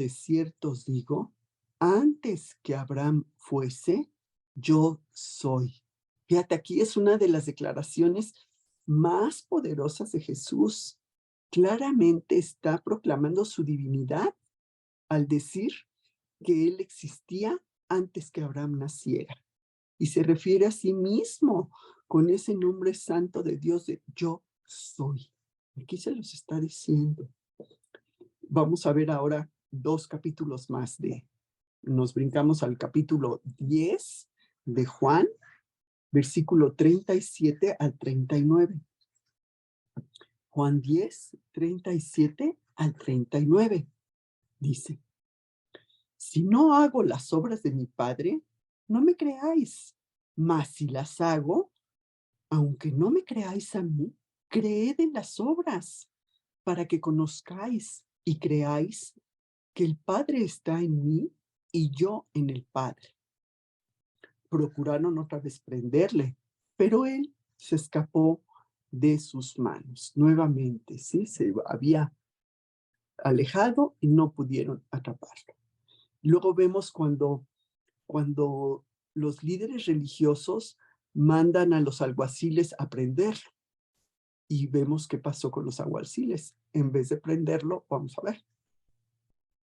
os digo, antes que Abraham fuese, yo soy. Fíjate, aquí es una de las declaraciones más poderosas de Jesús. Claramente está proclamando su divinidad al decir que él existía antes que Abraham naciera. Y se refiere a sí mismo con ese nombre santo de Dios de yo soy. Aquí se los está diciendo. Vamos a ver ahora 2 capítulos más nos brincamos al capítulo 10 de Juan, versículo 37 al 39. Juan 10, 37 al 39. Dice: si no hago las obras de mi Padre, no me creáis, mas si las hago, aunque no me creáis a mí, creed en las obras, para que conozcáis y creáis que el Padre está en mí y yo en el Padre. Procuraron otra vez prenderle, pero él se escapó de sus manos. Nuevamente, ¿sí? Se había alejado y no pudieron atraparlo. Luego vemos cuando los líderes religiosos mandan a los alguaciles a prenderlo. Y vemos qué pasó con los alguaciles. En vez de prenderlo, vamos a ver.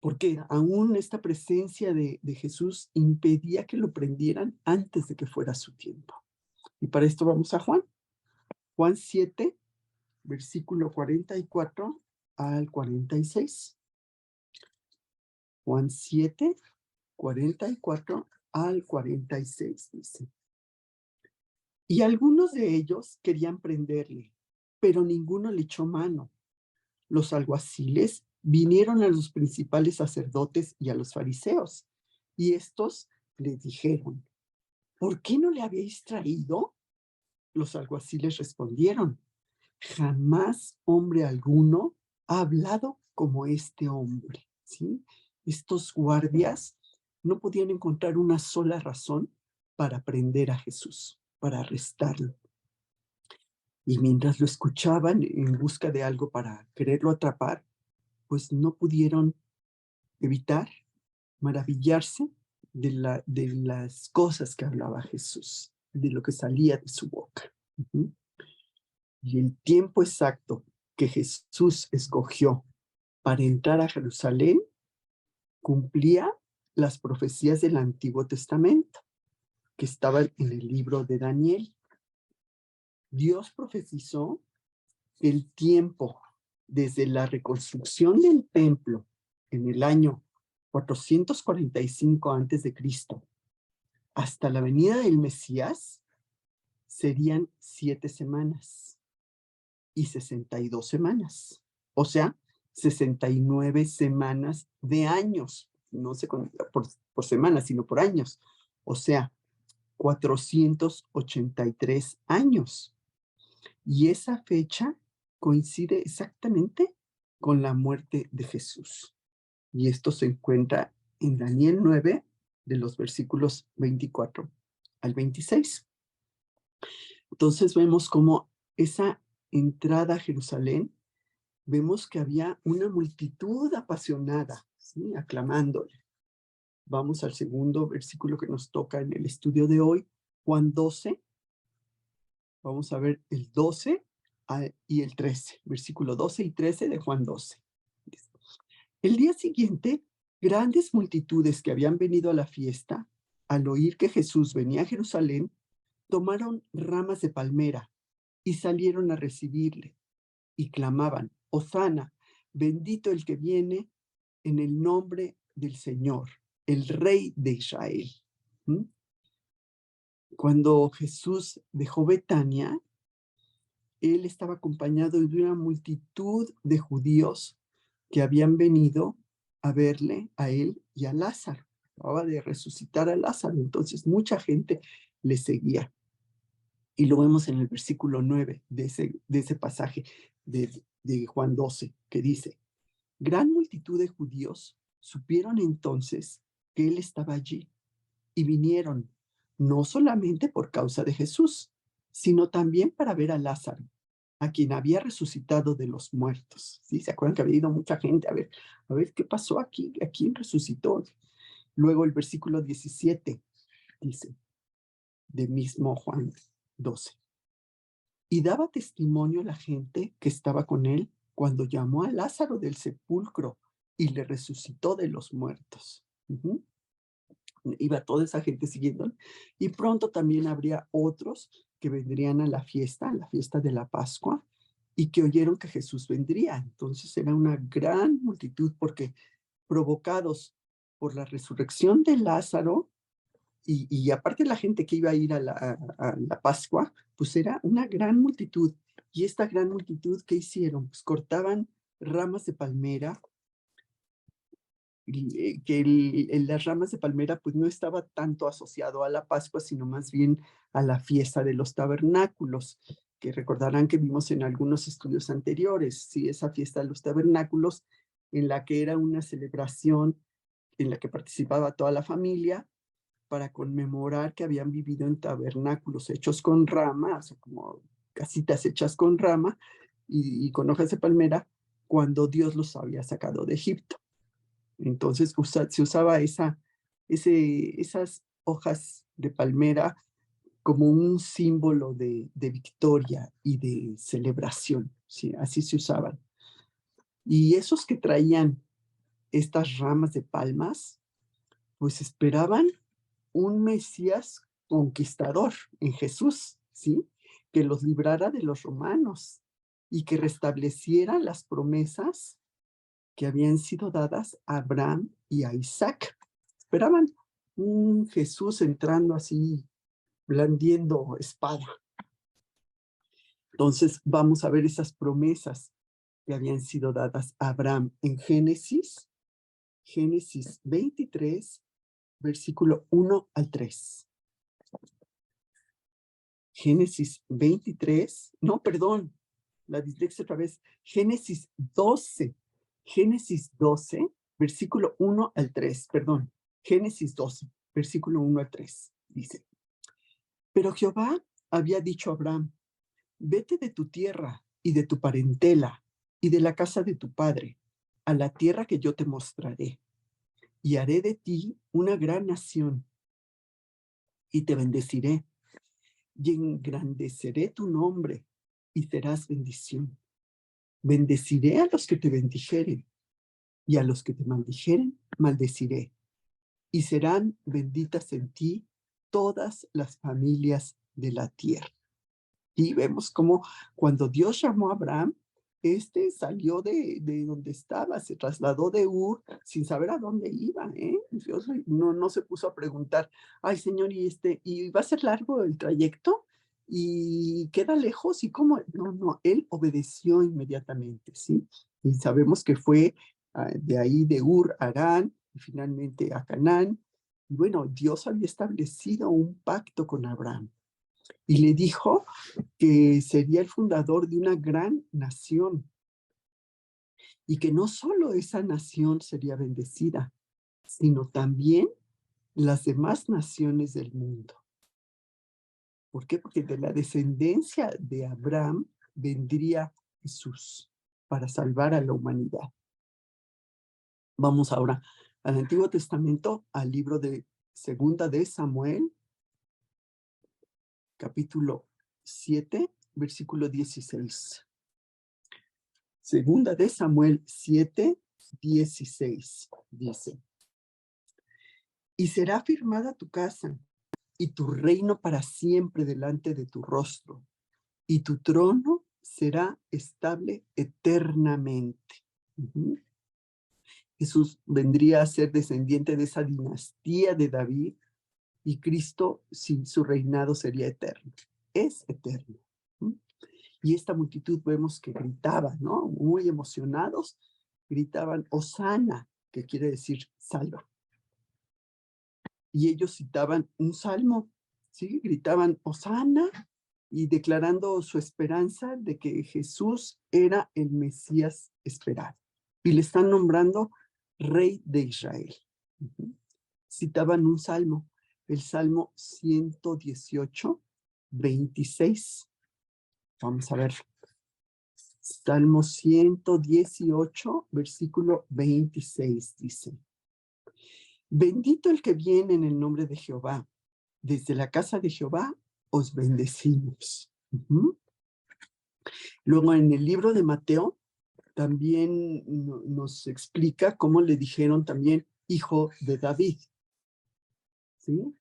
Porque aún esta presencia de Jesús impedía que lo prendieran antes de que fuera su tiempo. Y para esto vamos a Juan. Juan 7, versículo 44 al 46. Juan 7, 44 al 46 dice: y algunos de ellos querían prenderle, pero ninguno le echó mano. Los alguaciles vinieron a los principales sacerdotes y a los fariseos, y estos les dijeron: ¿por qué no le habéis traído? Los alguaciles respondieron: jamás hombre alguno ha hablado como este hombre, ¿sí? Estos guardias no podían encontrar una sola razón para prender a Jesús, para arrestarlo. Y mientras lo escuchaban en busca de algo para quererlo atrapar, pues no pudieron evitar maravillarse de las cosas que hablaba Jesús, de lo que salía de su boca. Y el tiempo exacto que Jesús escogió para entrar a Jerusalén cumplía las profecías del Antiguo Testamento que estaban en el libro de Daniel. Dios profetizó que el tiempo desde la reconstrucción del templo en el año 445 a.C. hasta la venida del Mesías serían 7 semanas y 62 semanas. O sea, 69 semanas de años. No sé por semanas, sino por años. O sea, 483 años. Y esa fecha coincide exactamente con la muerte de Jesús. Y esto se encuentra en Daniel 9, de los versículos 24 al 26. Entonces vemos cómo esa entrada a Jerusalén vemos que había una multitud apasionada, ¿sí? Aclamándole. Vamos al segundo versículo que nos toca en el estudio de hoy, Juan 12. Vamos a ver el 12 y el 13, versículo 12 y 13 de Juan 12. El día siguiente, grandes multitudes que habían venido a la fiesta, al oír que Jesús venía a Jerusalén, tomaron ramas de palmera y salieron a recibirle y clamaban: Hosana, bendito el que viene en el nombre del Señor, el Rey de Israel. ¿Mm? Cuando Jesús dejó Betania, él estaba acompañado de una multitud de judíos que habían venido a verle a él y a Lázaro. Acababa de resucitar a Lázaro, entonces mucha gente le seguía. Y lo vemos en el versículo 9 de ese pasaje de Juan 12, que dice: gran multitud de judíos supieron entonces que él estaba allí y vinieron, no solamente por causa de Jesús, sino también para ver a Lázaro, a quien había resucitado de los muertos. ¿Sí? ¿Se acuerdan que había ido mucha gente a ver qué pasó aquí? ¿A quién resucitó? Luego el versículo 17 dice, de mismo Juan 12. Y daba testimonio la gente que estaba con él cuando llamó a Lázaro del sepulcro y le resucitó de los muertos. Iba toda esa gente siguiendo. Y pronto también habría otros que vendrían a la fiesta de la Pascua, y que oyeron que Jesús vendría. Entonces era una gran multitud, porque provocados por la resurrección de Lázaro, y aparte la gente que iba a ir a la Pascua, pues era una gran multitud. Y esta gran multitud, ¿qué hicieron? Pues cortaban ramas de palmera, que las ramas de palmera pues no estaba tanto asociado a la Pascua, sino más bien a la fiesta de los tabernáculos, que recordarán que vimos en algunos estudios anteriores, ¿sí? Esa fiesta de los tabernáculos, en la que era una celebración en la que participaba toda la familia para conmemorar que habían vivido en tabernáculos hechos con rama, o sea, como casitas hechas con rama y con hojas de palmera, cuando Dios los había sacado de Egipto. Entonces se usaba esas hojas de palmera como un símbolo de victoria y de celebración, ¿sí? Así se usaban. Y esos que traían estas ramas de palmas, pues esperaban un Mesías conquistador en Jesús, ¿sí? Que los librara de los romanos y que restableciera las promesas que habían sido dadas a Abraham y a Isaac. Esperaban un Jesús entrando así, blandiendo espada. Entonces vamos a ver esas promesas que habían sido dadas a Abraham en Génesis 23, versículo 1 al 3. Génesis 23, no, perdón, la dislexia otra vez, Génesis 12, versículo 1 al 3, perdón, Génesis 12, versículo 1 al 3, dice: pero Jehová había dicho a Abraham: vete de tu tierra y de tu parentela y de la casa de tu padre, a la tierra que yo te mostraré, y haré de ti una gran nación, y te bendeciré, y engrandeceré tu nombre, y serás bendición. Bendeciré a los que te bendijeren, y a los que te maldijeren, maldeciré. Y serán benditas en ti todas las familias de la tierra. Y vemos cómo cuando Dios llamó a Abraham, salió de donde estaba, se trasladó de Ur sin saber a dónde iba, ¿eh? Dios no se puso a preguntar: ay, Señor, ¿y va a ser largo el trayecto? ¿Y queda lejos? ¿Y cómo? No, él obedeció inmediatamente, ¿sí? Y sabemos que fue de ahí de Ur a Harán, y finalmente a Canaán. Y bueno, Dios había establecido un pacto con Abraham y le dijo que sería el fundador de una gran nación, y que no solo esa nación sería bendecida, sino también las demás naciones del mundo. ¿Por qué? Porque de la descendencia de Abraham vendría Jesús. para salvar a la humanidad. Vamos ahora al Antiguo Testamento, al libro de Segunda de Samuel, capítulo 7, versículo 16. Segunda de Samuel 7, 16, dice: y será firmada tu casa y tu reino para siempre delante de tu rostro, y tu trono será estable eternamente. Jesús vendría a ser descendiente de esa dinastía de David, y Cristo, sí, su reinado sería eterno. Es eterno. Y esta multitud vemos que gritaba, ¿no? Muy emocionados, gritaban, Hosana, que quiere decir salva. Y ellos citaban un salmo, ¿sí? Gritaban, Hosana, y declarando su esperanza de que Jesús era el Mesías esperado. Y le están nombrando Rey de Israel. Citaban un salmo, el Salmo 118, 26. Vamos a ver. Salmo 118, versículo 26 dice: bendito el que viene en el nombre de Jehová. Desde la casa de Jehová os bendecimos. Luego en el libro de Mateo también nos explica cómo le dijeron también hijo de David. ¿Sí?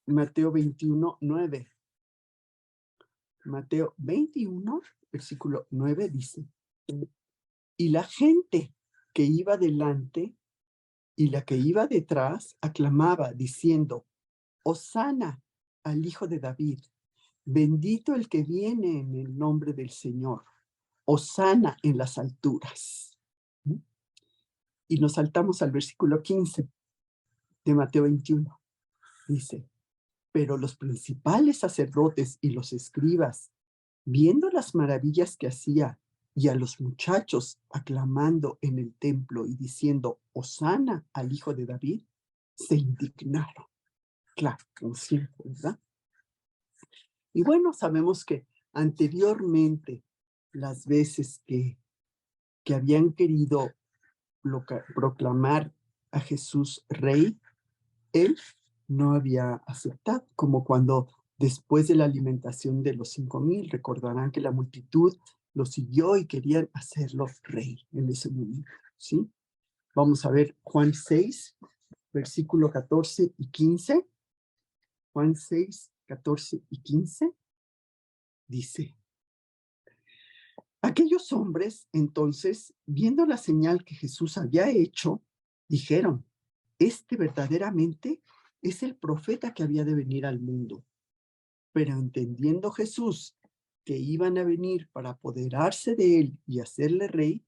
Mateo 21, 9. Mateo 21, versículo 9 dice: y la gente que iba delante y la que iba detrás aclamaba diciendo, Hosana al hijo de David, bendito el que viene en el nombre del Señor, Hosana en las alturas. Y nos saltamos al versículo 15 de Mateo 21. Dice, pero los principales sacerdotes y los escribas, viendo las maravillas que hacía y a los muchachos aclamando en el templo y diciendo, Hosana al hijo de David, se indignaron. Claro, como siempre, ¿verdad? Y bueno, sabemos que anteriormente, las veces que habían querido proclamar a Jesús rey, él no había aceptado, como cuando después de la alimentación de los 5,000, recordarán que la multitud lo siguió y querían hacerlo rey en ese momento, ¿sí? Vamos a ver Juan 6, versículo 14 y 15. Juan 6, 14 y 15 dice: aquellos hombres, entonces, viendo la señal que Jesús había hecho, dijeron, este verdaderamente es el profeta que había de venir al mundo. Pero entendiendo Jesús que iban a venir para apoderarse de él y hacerle rey,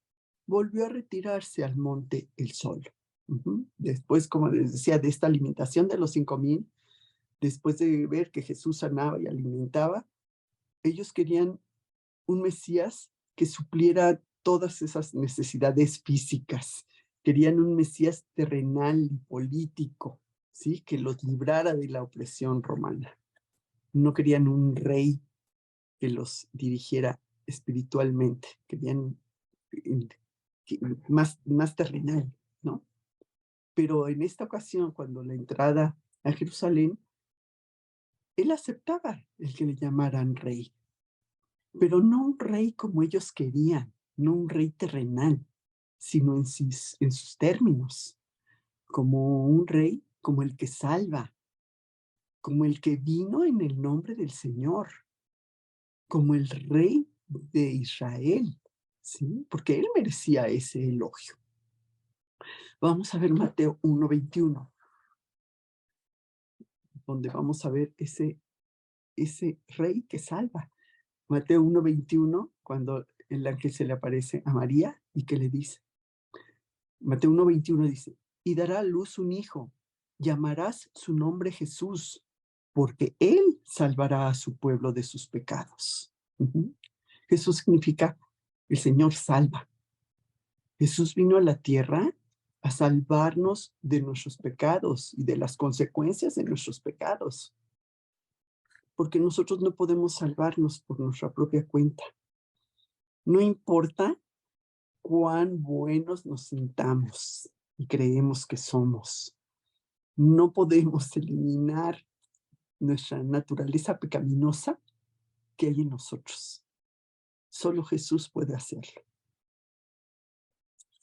volvió a retirarse al monte el sol. Después, como les decía, de esta alimentación de los 5,000, después de ver que Jesús sanaba y alimentaba, ellos querían un Mesías que supliera todas esas necesidades físicas. Querían un Mesías terrenal y político, ¿sí? Que los librara de la opresión romana. No querían un rey que los dirigiera espiritualmente. Querían más terrenal, ¿no? Pero en esta ocasión, cuando la entrada a Jerusalén, él aceptaba el que le llamaran rey, pero no un rey como ellos querían, no un rey terrenal, sino en sus términos, como un rey, como el que salva, como el que vino en el nombre del Señor, como el rey de Israel, ¿sí? Porque él merecía ese elogio. Vamos a ver Mateo 1:21, donde vamos a ver ese rey que salva. Mateo 1:21, cuando el ángel se le aparece a María y que le dice, Mateo 1:21 dice, y dará a luz un hijo, llamarás su nombre Jesús, porque él salvará a su pueblo de sus pecados. Jesús significa el Señor salva. Jesús vino a la tierra a salvarnos de nuestros pecados y de las consecuencias de nuestros pecados, porque nosotros no podemos salvarnos por nuestra propia cuenta. No importa cuán buenos nos sintamos y creemos que somos. No podemos eliminar nuestra naturaleza pecaminosa que hay en nosotros. Solo Jesús puede hacerlo.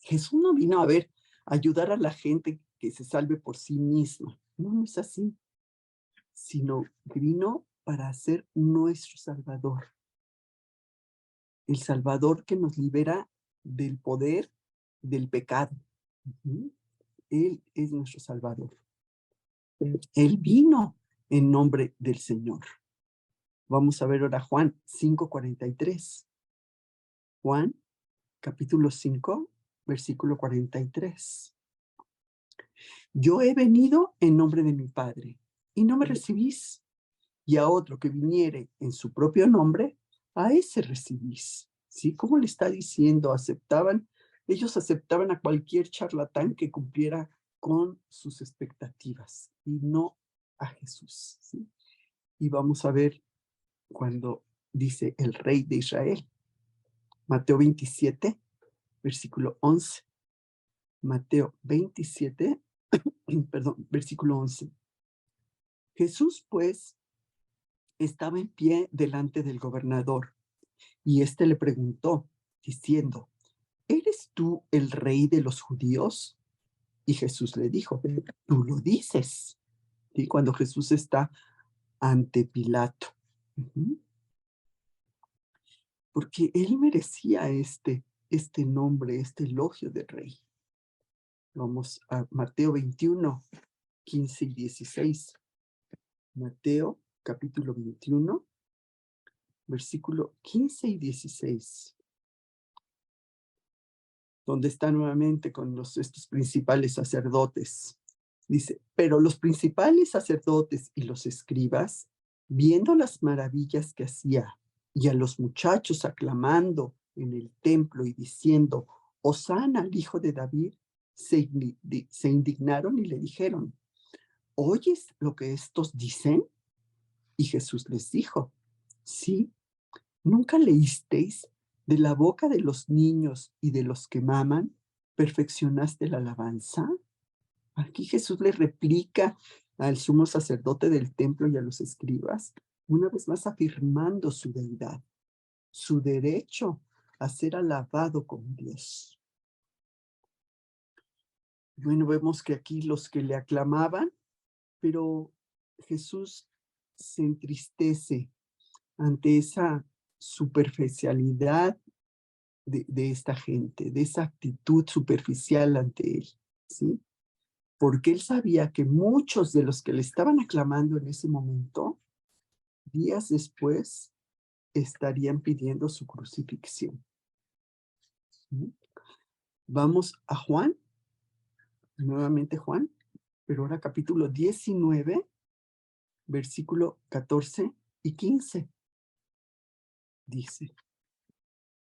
Jesús no vino a ayudar a la gente que se salve por sí misma. No, no es así. Sino que vino para ser nuestro Salvador. El Salvador que nos libera del poder del pecado. Él es nuestro Salvador. Él vino en nombre del Señor. Vamos a ver ahora Juan 5:43. Juan, capítulo 5, versículo 43. Yo he venido en nombre de mi Padre, y no me recibís. Y a otro que viniere en su propio nombre, a ese recibís. ¿Sí? ¿Cómo le está diciendo? Ellos aceptaban a cualquier charlatán que cumpliera con sus expectativas y no a Jesús. ¿Sí? Y vamos a ver cuando dice el Rey de Israel. Mateo 27, versículo 11. Mateo 27, perdón, versículo 11. Jesús, pues, estaba en pie delante del gobernador, y éste le preguntó, diciendo, ¿eres tú el rey de los judíos? Y Jesús le dijo, tú lo dices. Y cuando Jesús está ante Pilato. Porque él merecía este nombre, este elogio de rey. Vamos a Mateo 21, 15 y 16. Mateo, capítulo 21, versículo 15 y 16. Donde está nuevamente con estos principales sacerdotes. Dice, pero los principales sacerdotes y los escribas, viendo las maravillas que hacía y a los muchachos aclamando en el templo y diciendo, Hosana al hijo de David, se indignaron y le dijeron, ¿oyes lo que estos dicen? Y Jesús les dijo, sí, ¿nunca leísteis de la boca de los niños y de los que maman, perfeccionaste la alabanza? Aquí Jesús le replica al sumo sacerdote del templo y a los escribas, una vez más afirmando su deidad, su derecho a ser alabado como Dios. Bueno, vemos que aquí los que le aclamaban, pero Jesús se entristece ante esa superficialidad de esta gente, de esa actitud superficial ante él, ¿sí? Porque él sabía que muchos de los que le estaban aclamando en ese momento, días después, estarían pidiendo su crucifixión. ¿Sí? Vamos a Juan, nuevamente Juan, pero ahora capítulo 19, versículo 14 y 15. Dice,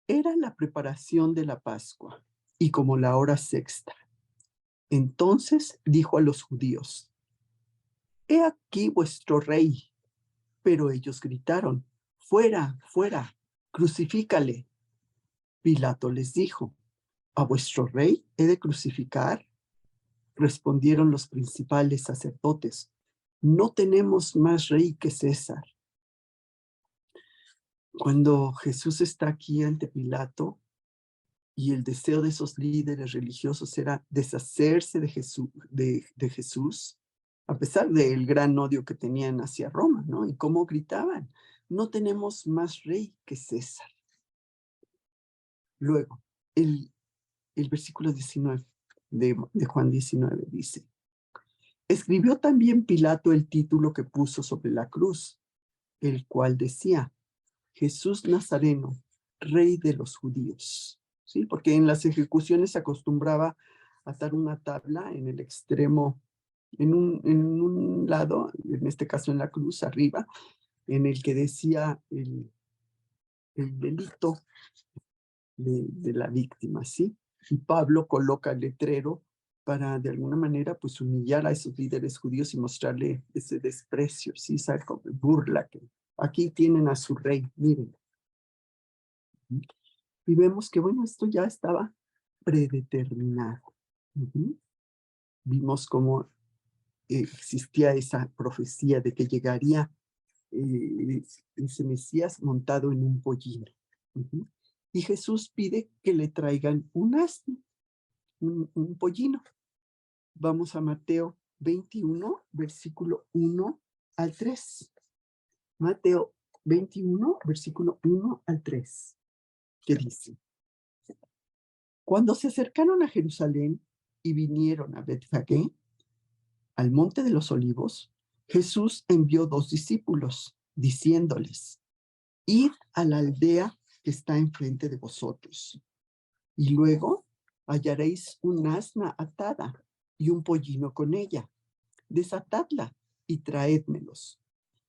era la preparación de la Pascua y como la hora sexta. Entonces dijo a los judíos, he aquí vuestro rey. Pero ellos gritaron, fuera, fuera, crucifícale. Pilato les dijo, ¿a vuestro rey he de crucificar? Respondieron los principales sacerdotes, no tenemos más rey que César. Cuando Jesús está aquí ante Pilato, y el deseo de esos líderes religiosos era deshacerse de Jesús, a pesar del gran odio que tenían hacia Roma, ¿no? Y cómo gritaban, no tenemos más rey que César. Luego, el versículo 19 de Juan 19 dice, escribió también Pilato el título que puso sobre la cruz, el cual decía, Jesús Nazareno, rey de los judíos. ¿Sí? Porque en las ejecuciones se acostumbraba a atar una tabla en el extremo, en un lado, en este caso en la cruz, arriba, en el que decía el delito de la víctima, ¿sí? Y Pablo coloca el letrero para, de alguna manera, pues humillar a esos líderes judíos y mostrarle ese desprecio, ¿sí? Esa burla que aquí tienen a su rey, miren. Y vemos que, bueno, esto ya estaba predeterminado. Ujú. Vimos cómo existía esa profecía de que llegaría eh, ese Mesías montado en un pollino. Ujú. Y Jesús pide que le traigan un asno, un pollino. Vamos a Mateo 21, versículo 1 al 3. Mateo 21, versículo 1 al 3, que dice: Cuando se acercaron a Jerusalén y vinieron a Betfagé, al monte de los olivos, Jesús envió 2 discípulos, diciéndoles: Id a la aldea que está enfrente de vosotros, y luego hallaréis un asna atada y un pollino con ella. Desatadla y traédmelos.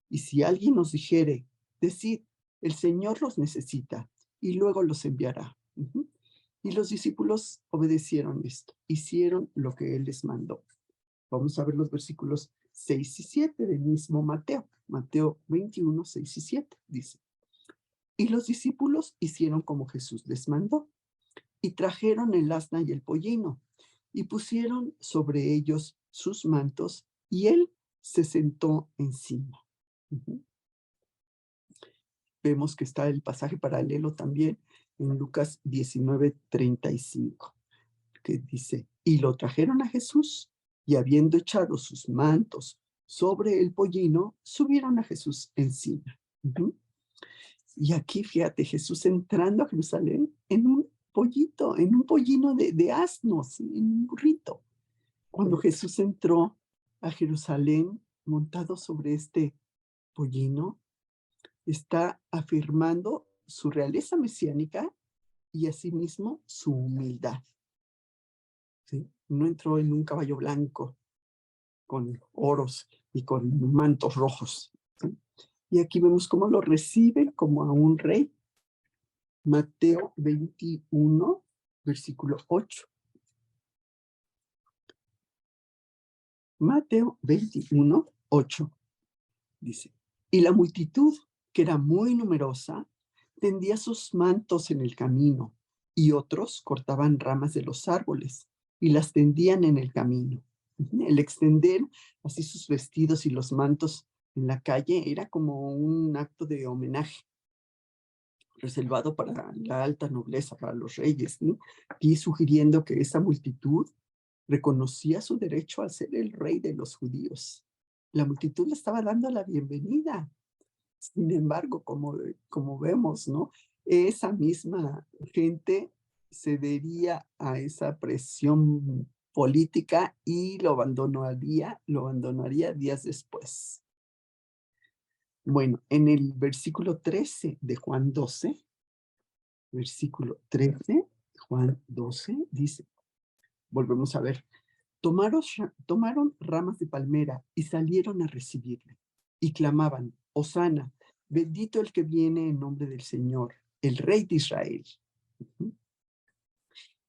Y si alguien os dijere, decid, el Señor los necesita, y luego los enviará. Ujú. Y los discípulos obedecieron esto, hicieron lo que él les mandó. Vamos a ver los versículos 6 y 7 del mismo Mateo. Mateo 21, 6 y 7 dice: Y los discípulos hicieron como Jesús les mandó, y trajeron el asna y el pollino, y pusieron sobre ellos sus mantos, y él se sentó encima. Ujú. Vemos que está el pasaje paralelo también en Lucas 19:35, que dice: Y lo trajeron a Jesús, y habiendo echado sus mantos sobre el pollino, subieron a Jesús encima. Ujú. Y aquí, fíjate, Jesús entrando a Jerusalén en un pollito, en un pollino de asnos, en un burrito. Cuando Jesús entró a Jerusalén montado sobre este pollino, está afirmando su realeza mesiánica y asimismo su humildad. ¿Sí? No entró en un caballo blanco con oros y con mantos rojos. ¿Sí? Y aquí vemos cómo lo recibe como a un rey. Mateo 21, versículo 8. Mateo 21, 8 dice: Y la multitud, que era muy numerosa, tendía sus mantos en el camino, y otros cortaban ramas de los árboles y las tendían en el camino. El extender así sus vestidos y los mantos en la calle era como un acto de homenaje reservado para la alta nobleza, para los reyes, ¿no? Y sugiriendo que esa multitud reconocía su derecho a ser el rey de los judíos. La multitud le estaba dando la bienvenida. Sin embargo, como vemos, ¿no? Esa misma gente cedería a esa presión política y lo abandonaría días después. Bueno, en el versículo 13 de Juan 12, versículo 13, Juan 12, dice, volvemos a ver: tomaron ramas de palmera y salieron a recibirle, y clamaban: Hosana, bendito el que viene en nombre del Señor, el Rey de Israel. Ujú.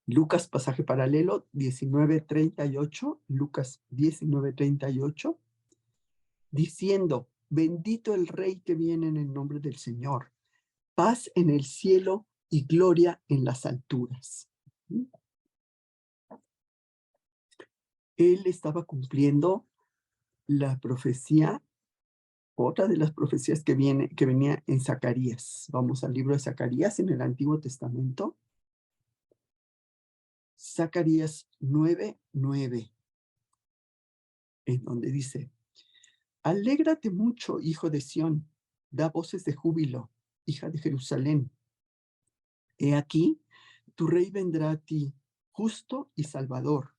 Lucas, pasaje paralelo, 19:38, Lucas 19:38, diciendo: bendito el Rey que viene en el nombre del Señor, paz en el cielo y gloria en las alturas. Ujú. Él estaba cumpliendo la profecía, otra de las profecías que venía en Zacarías. Vamos al libro de Zacarías en el Antiguo Testamento. Zacarías 9:9, en donde dice: Alégrate mucho, hijo de Sión, da voces de júbilo, hija de Jerusalén. He aquí, tu rey vendrá a ti, justo y salvador,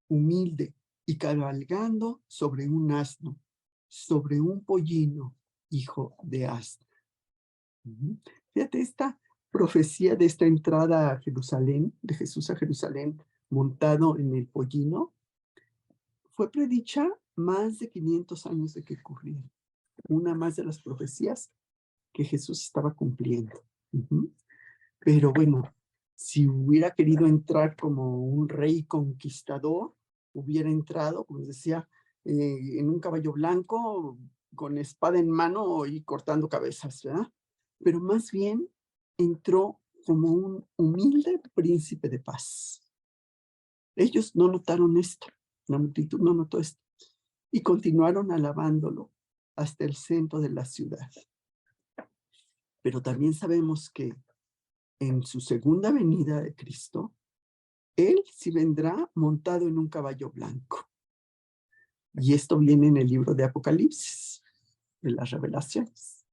humilde y cabalgando sobre un asno, sobre un pollino, hijo de asna. Fíjate, esta profecía de esta entrada a Jerusalén, de Jesús a Jerusalén montado en el pollino, fue predicha más de 500 años de que ocurriera. Una más de las profecías que Jesús estaba cumpliendo. Pero bueno, si hubiera querido entrar como un rey conquistador, hubiera entrado, como decía, en un caballo blanco, con espada en mano y cortando cabezas, ¿verdad? Pero más bien entró como un humilde príncipe de paz. Ellos no notaron esto, la multitud no notó esto, y continuaron alabándolo hasta el centro de la ciudad. Pero también sabemos que en su segunda venida de Cristo, Él sí vendrá montado en un caballo blanco. Y esto viene en el libro de Apocalipsis, de las Revelaciones.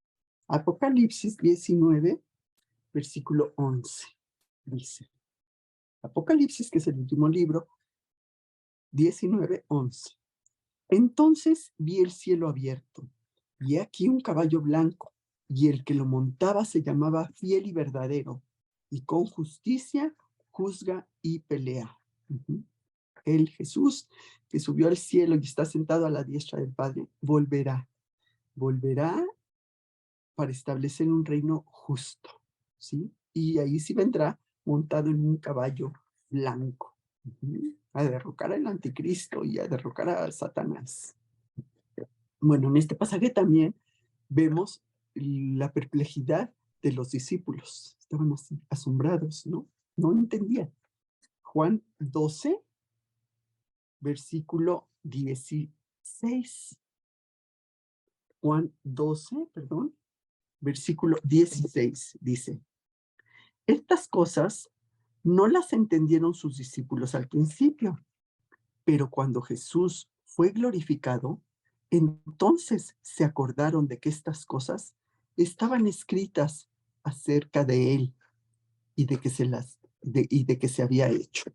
Apocalipsis 19, versículo 11, dice. Apocalipsis, que es el último libro, 19, 11. Entonces vi el cielo abierto, y aquí un caballo blanco, y el que lo montaba se llamaba Fiel y Verdadero, y con justicia juzga y pelea. El Jesús, que subió al cielo y está sentado a la diestra del Padre, volverá para establecer un reino justo, ¿sí? Y ahí sí vendrá montado en un caballo blanco, a derrocar al anticristo y a derrocar a Satanás. Bueno, en este pasaje también vemos la perplejidad de los discípulos. Estaban así, asombrados, ¿no? No entendían. Juan 12, versículo 16. Juan 12, perdón, versículo 16 dice, estas cosas no las entendieron sus discípulos al principio, pero cuando Jesús fue glorificado, entonces se acordaron de que estas cosas estaban escritas acerca de él y de que se había hecho.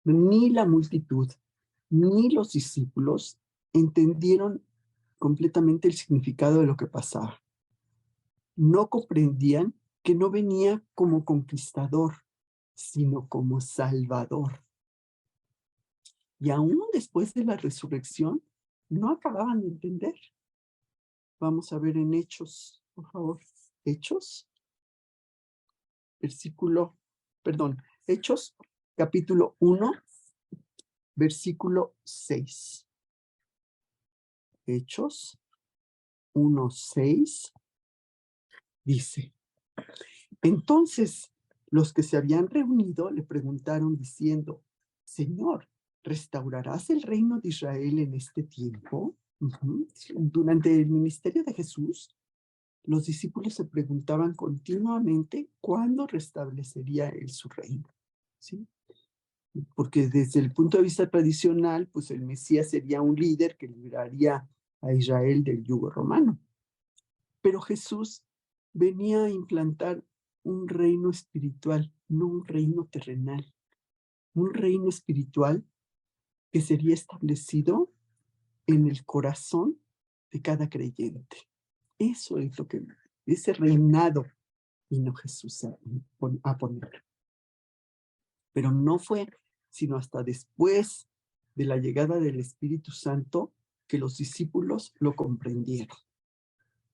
Ni la multitud, ni los discípulos entendieron completamente el significado de lo que pasaba. No comprendían que no venía como conquistador, sino como salvador. Y aún después de la resurrección, no acababan de entender. Vamos a ver en Hechos, por favor. Hechos, Hechos, capítulo 1, versículo 6. Hechos 1, 6, dice, entonces los que se habían reunido le preguntaron diciendo, Señor, ¿restaurarás el reino de Israel en este tiempo? Durante el ministerio de Jesús, los discípulos se preguntaban continuamente cuándo restablecería él su reino, ¿sí? Porque desde el punto de vista tradicional, pues el Mesías sería un líder que liberaría a Israel del yugo romano. Pero Jesús venía a implantar un reino espiritual, no un reino terrenal, un reino espiritual que sería establecido en el corazón de cada creyente. Eso es lo que ese reinado vino Jesús a poner. Pero no fue sino hasta después de la llegada del Espíritu Santo que los discípulos lo comprendieron.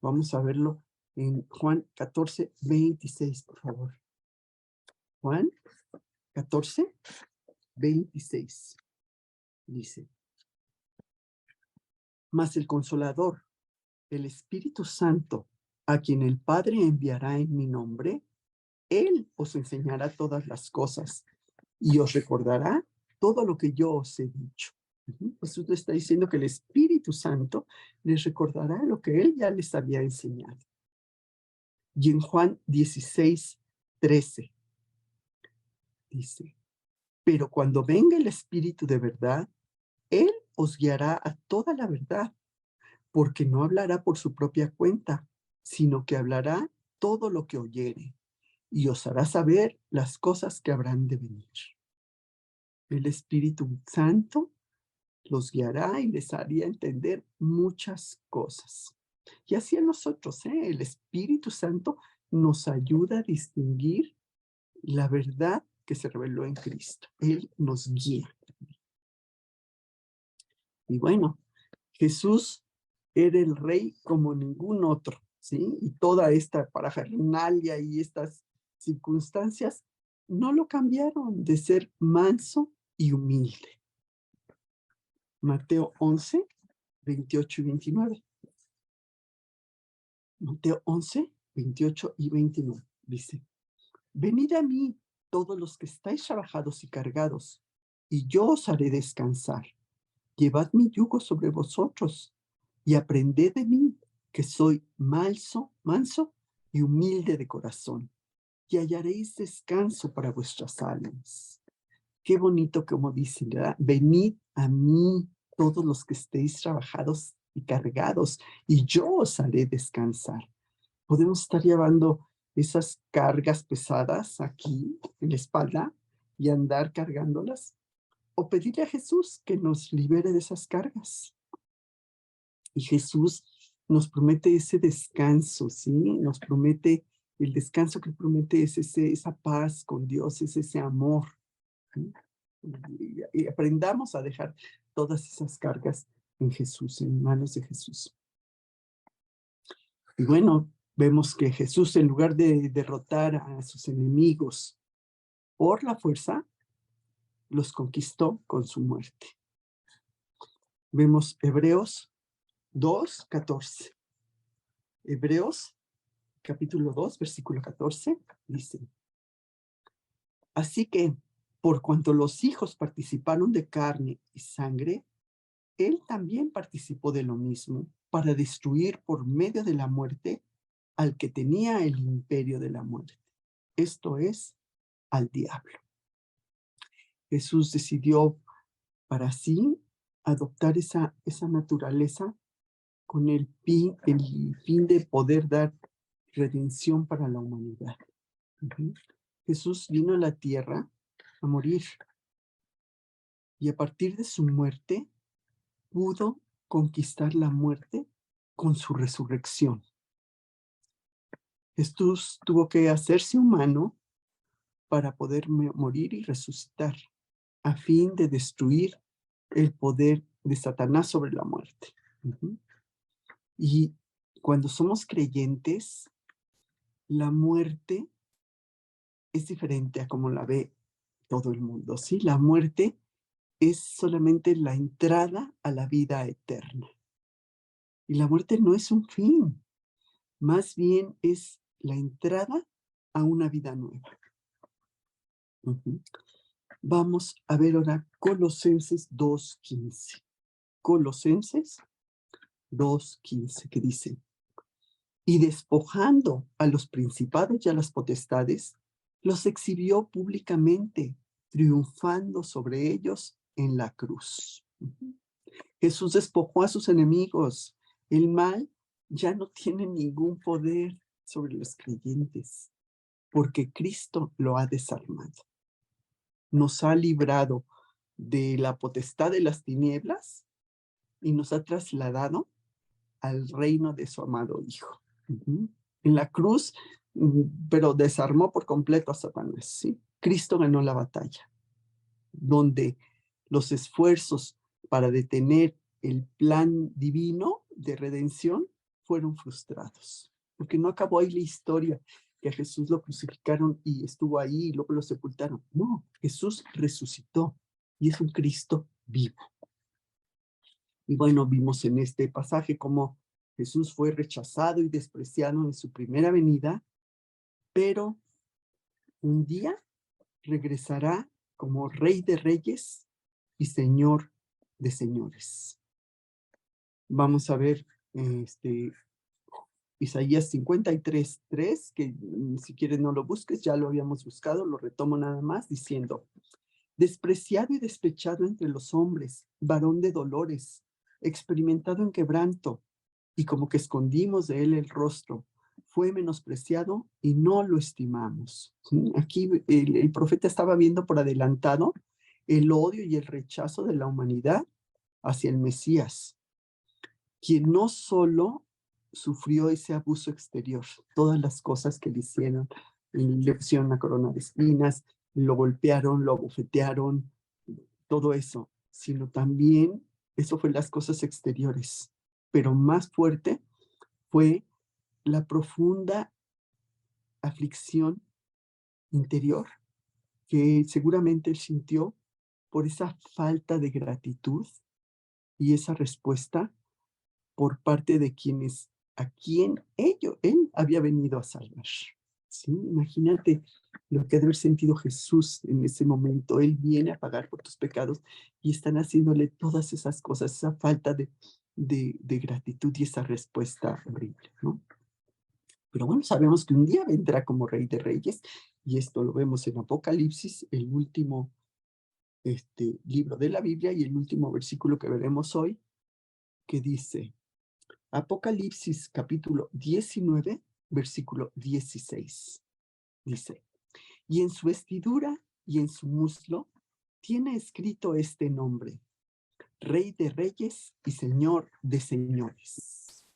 Vamos a verlo en Juan 14, 26, por favor. Juan 14, 26. Dice, mas el Consolador, el Espíritu Santo, a quien el Padre enviará en mi nombre, Él os enseñará todas las cosas y os recordará todo lo que yo os he dicho. Jesús le está diciendo que el Espíritu Santo les recordará lo que Él ya les había enseñado. Y en Juan 16, 13, dice, pero cuando venga el Espíritu de verdad, Él os guiará a toda la verdad, porque no hablará por su propia cuenta, sino que hablará todo lo que oyere, y os hará saber las cosas que habrán de venir. El Espíritu Santo los guiará y les haría entender muchas cosas. Y así a nosotros, el Espíritu Santo nos ayuda a distinguir la verdad que se reveló en Cristo. Él nos guía. Y bueno, Jesús era el rey como ningún otro, ¿sí? Y toda esta parafernalia y estas circunstancias no lo cambiaron de ser manso y humilde. Mateo 11, 28 y 29. Mateo 11, 28 y 29. dice, venid a mí todos los que estáis trabajados y cargados, y yo os haré descansar. Llevad mi yugo sobre vosotros y aprended de mí, que soy manso y humilde de corazón, y hallaréis descanso para vuestras almas. Qué bonito como dice, ¿verdad? Venid a mí todos los que estéis trabajados y cargados, y yo os haré descansar. Podemos estar llevando esas cargas pesadas aquí en la espalda y andar cargándolas, o pedirle a Jesús que nos libere de esas cargas. Y Jesús nos promete ese descanso, ¿sí? Nos promete, el descanso que promete es esa paz con Dios, es ese amor. ¿Sí? Y aprendamos a dejar todas esas cargas en Jesús, en manos de Jesús. Y bueno, vemos que Jesús, en lugar de derrotar a sus enemigos por la fuerza, los conquistó con su muerte. Vemos Hebreos 2:14. Hebreos capítulo 2, versículo 14, dice, así que, por cuanto los hijos participaron de carne y sangre, él también participó de lo mismo, para destruir por medio de la muerte al que tenía el imperio de la muerte. Esto es, al diablo. Jesús decidió para sí adoptar esa naturaleza con el fin de poder dar redención para la humanidad. Jesús vino a la tierra a morir, y a partir de su muerte pudo conquistar la muerte con su resurrección. Jesús tuvo que hacerse humano para poder morir y resucitar, a fin de destruir el poder de Satanás sobre la muerte. Y cuando somos creyentes, la muerte es diferente a como la ve todo el mundo, ¿sí? La muerte es solamente la entrada a la vida eterna. Y la muerte no es un fin, más bien es la entrada a una vida nueva. Vamos a ver ahora Colosenses 2:15. Colosenses 2:15, que dice, y despojando a los principados y a las potestades, los exhibió públicamente, triunfando sobre ellos en la cruz. Jesús despojó a sus enemigos. El mal ya no tiene ningún poder sobre los creyentes, porque Cristo lo ha desarmado. Nos ha librado de la potestad de las tinieblas y nos ha trasladado al reino de su amado Hijo. En la cruz, pero desarmó por completo a Satanás, ¿sí? Cristo ganó la batalla, donde los esfuerzos para detener el plan divino de redención fueron frustrados, porque no acabó ahí la historia, que a Jesús lo crucificaron y estuvo ahí y luego lo sepultaron. No, Jesús resucitó y es un Cristo vivo. Y bueno, vimos en este pasaje cómo Jesús fue rechazado y despreciado en su primera venida, pero un día regresará como Rey de Reyes y Señor de Señores. Vamos a ver Isaías 53:3, que si quieres no lo busques, ya lo habíamos buscado, lo retomo nada más, diciendo, despreciado y despechado entre los hombres, varón de dolores, experimentado en quebranto, y como que escondimos de él el rostro, fue menospreciado y no lo estimamos. ¿Sí? Aquí el profeta estaba viendo por adelantado el odio y el rechazo de la humanidad hacia el Mesías, quien no solo sufrió ese abuso exterior, todas las cosas que le hicieron, le pusieron una corona de espinas, lo golpearon, lo abofetearon, todo eso, sino también, eso fue las cosas exteriores, pero más fuerte fue la profunda aflicción interior que seguramente él sintió por esa falta de gratitud y esa respuesta por parte de quien él había venido a salvar. Sí, imagínate lo que ha de haber sentido Jesús en ese momento. Él viene a pagar por tus pecados y están haciéndole todas esas cosas, esa falta de gratitud y esa respuesta horrible, ¿no? Pero bueno, sabemos que un día vendrá como Rey de Reyes y esto lo vemos en Apocalipsis, el último libro de la Biblia y el último versículo que veremos hoy, que dice, Apocalipsis capítulo 19, versículo 16. Dice, y en su vestidura y en su muslo tiene escrito este nombre, Rey de Reyes y Señor de Señores.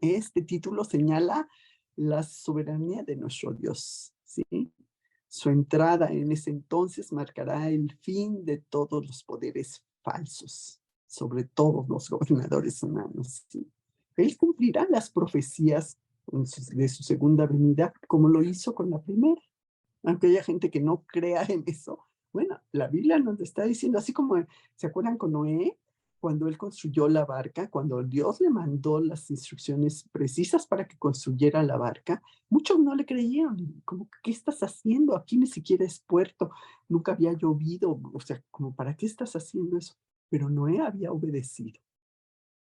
Este título señala la soberanía de nuestro Dios, ¿sí? Su entrada en ese entonces marcará el fin de todos los poderes falsos, sobre todos los gobernadores humanos, ¿sí? Él cumplirá las profecías de su segunda venida como lo hizo con la primera. Aunque haya gente que no crea en eso, bueno, la Biblia nos está diciendo, así como, ¿se acuerdan con Noé? Cuando él construyó la barca, cuando Dios le mandó las instrucciones precisas para que construyera la barca, muchos no le creyeron, como, ¿qué estás haciendo? Aquí ni siquiera es puerto, nunca había llovido, o sea, como, ¿para qué estás haciendo eso? Pero Noé había obedecido.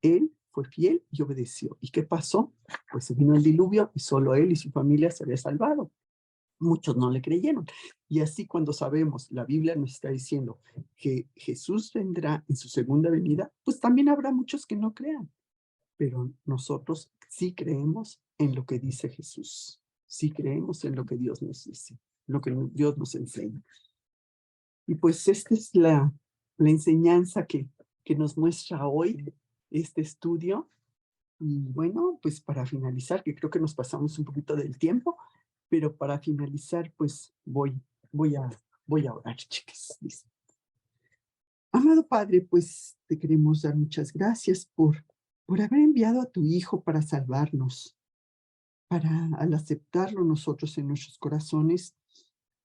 Él fue fiel y obedeció. ¿Y qué pasó? Pues se vino el diluvio y solo él y su familia se había salvado. Muchos no le creyeron. Y así cuando sabemos, la Biblia nos está diciendo que Jesús vendrá en su segunda venida, pues también habrá muchos que no crean. Pero nosotros sí creemos en lo que dice Jesús. Sí creemos en lo que Dios nos dice, lo que Dios nos enseña. Y pues esta es la enseñanza que nos muestra hoy este estudio. Y bueno, pues para finalizar, que creo que nos pasamos un poquito del tiempo, pero para finalizar, pues voy a, voy a orar, chicas. Dice, amado Padre, pues te queremos dar muchas gracias por haber enviado a tu Hijo para salvarnos, para al aceptarlo nosotros en nuestros corazones,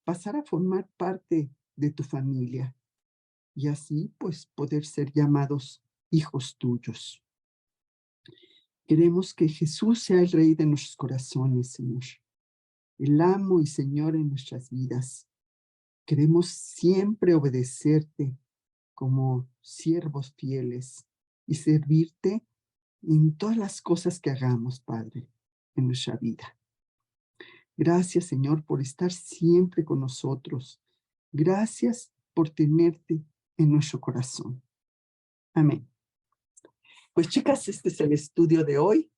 pasar a formar parte de tu familia y así pues poder ser llamados hijos tuyos. Queremos que Jesús sea el Rey de nuestros corazones, Señor, el amo y Señor en nuestras vidas. Queremos siempre obedecerte como siervos fieles y servirte en todas las cosas que hagamos, Padre, en nuestra vida. Gracias, Señor, por estar siempre con nosotros. Gracias por tenerte en nuestro corazón. Amén. Pues chicas, este es el estudio de hoy.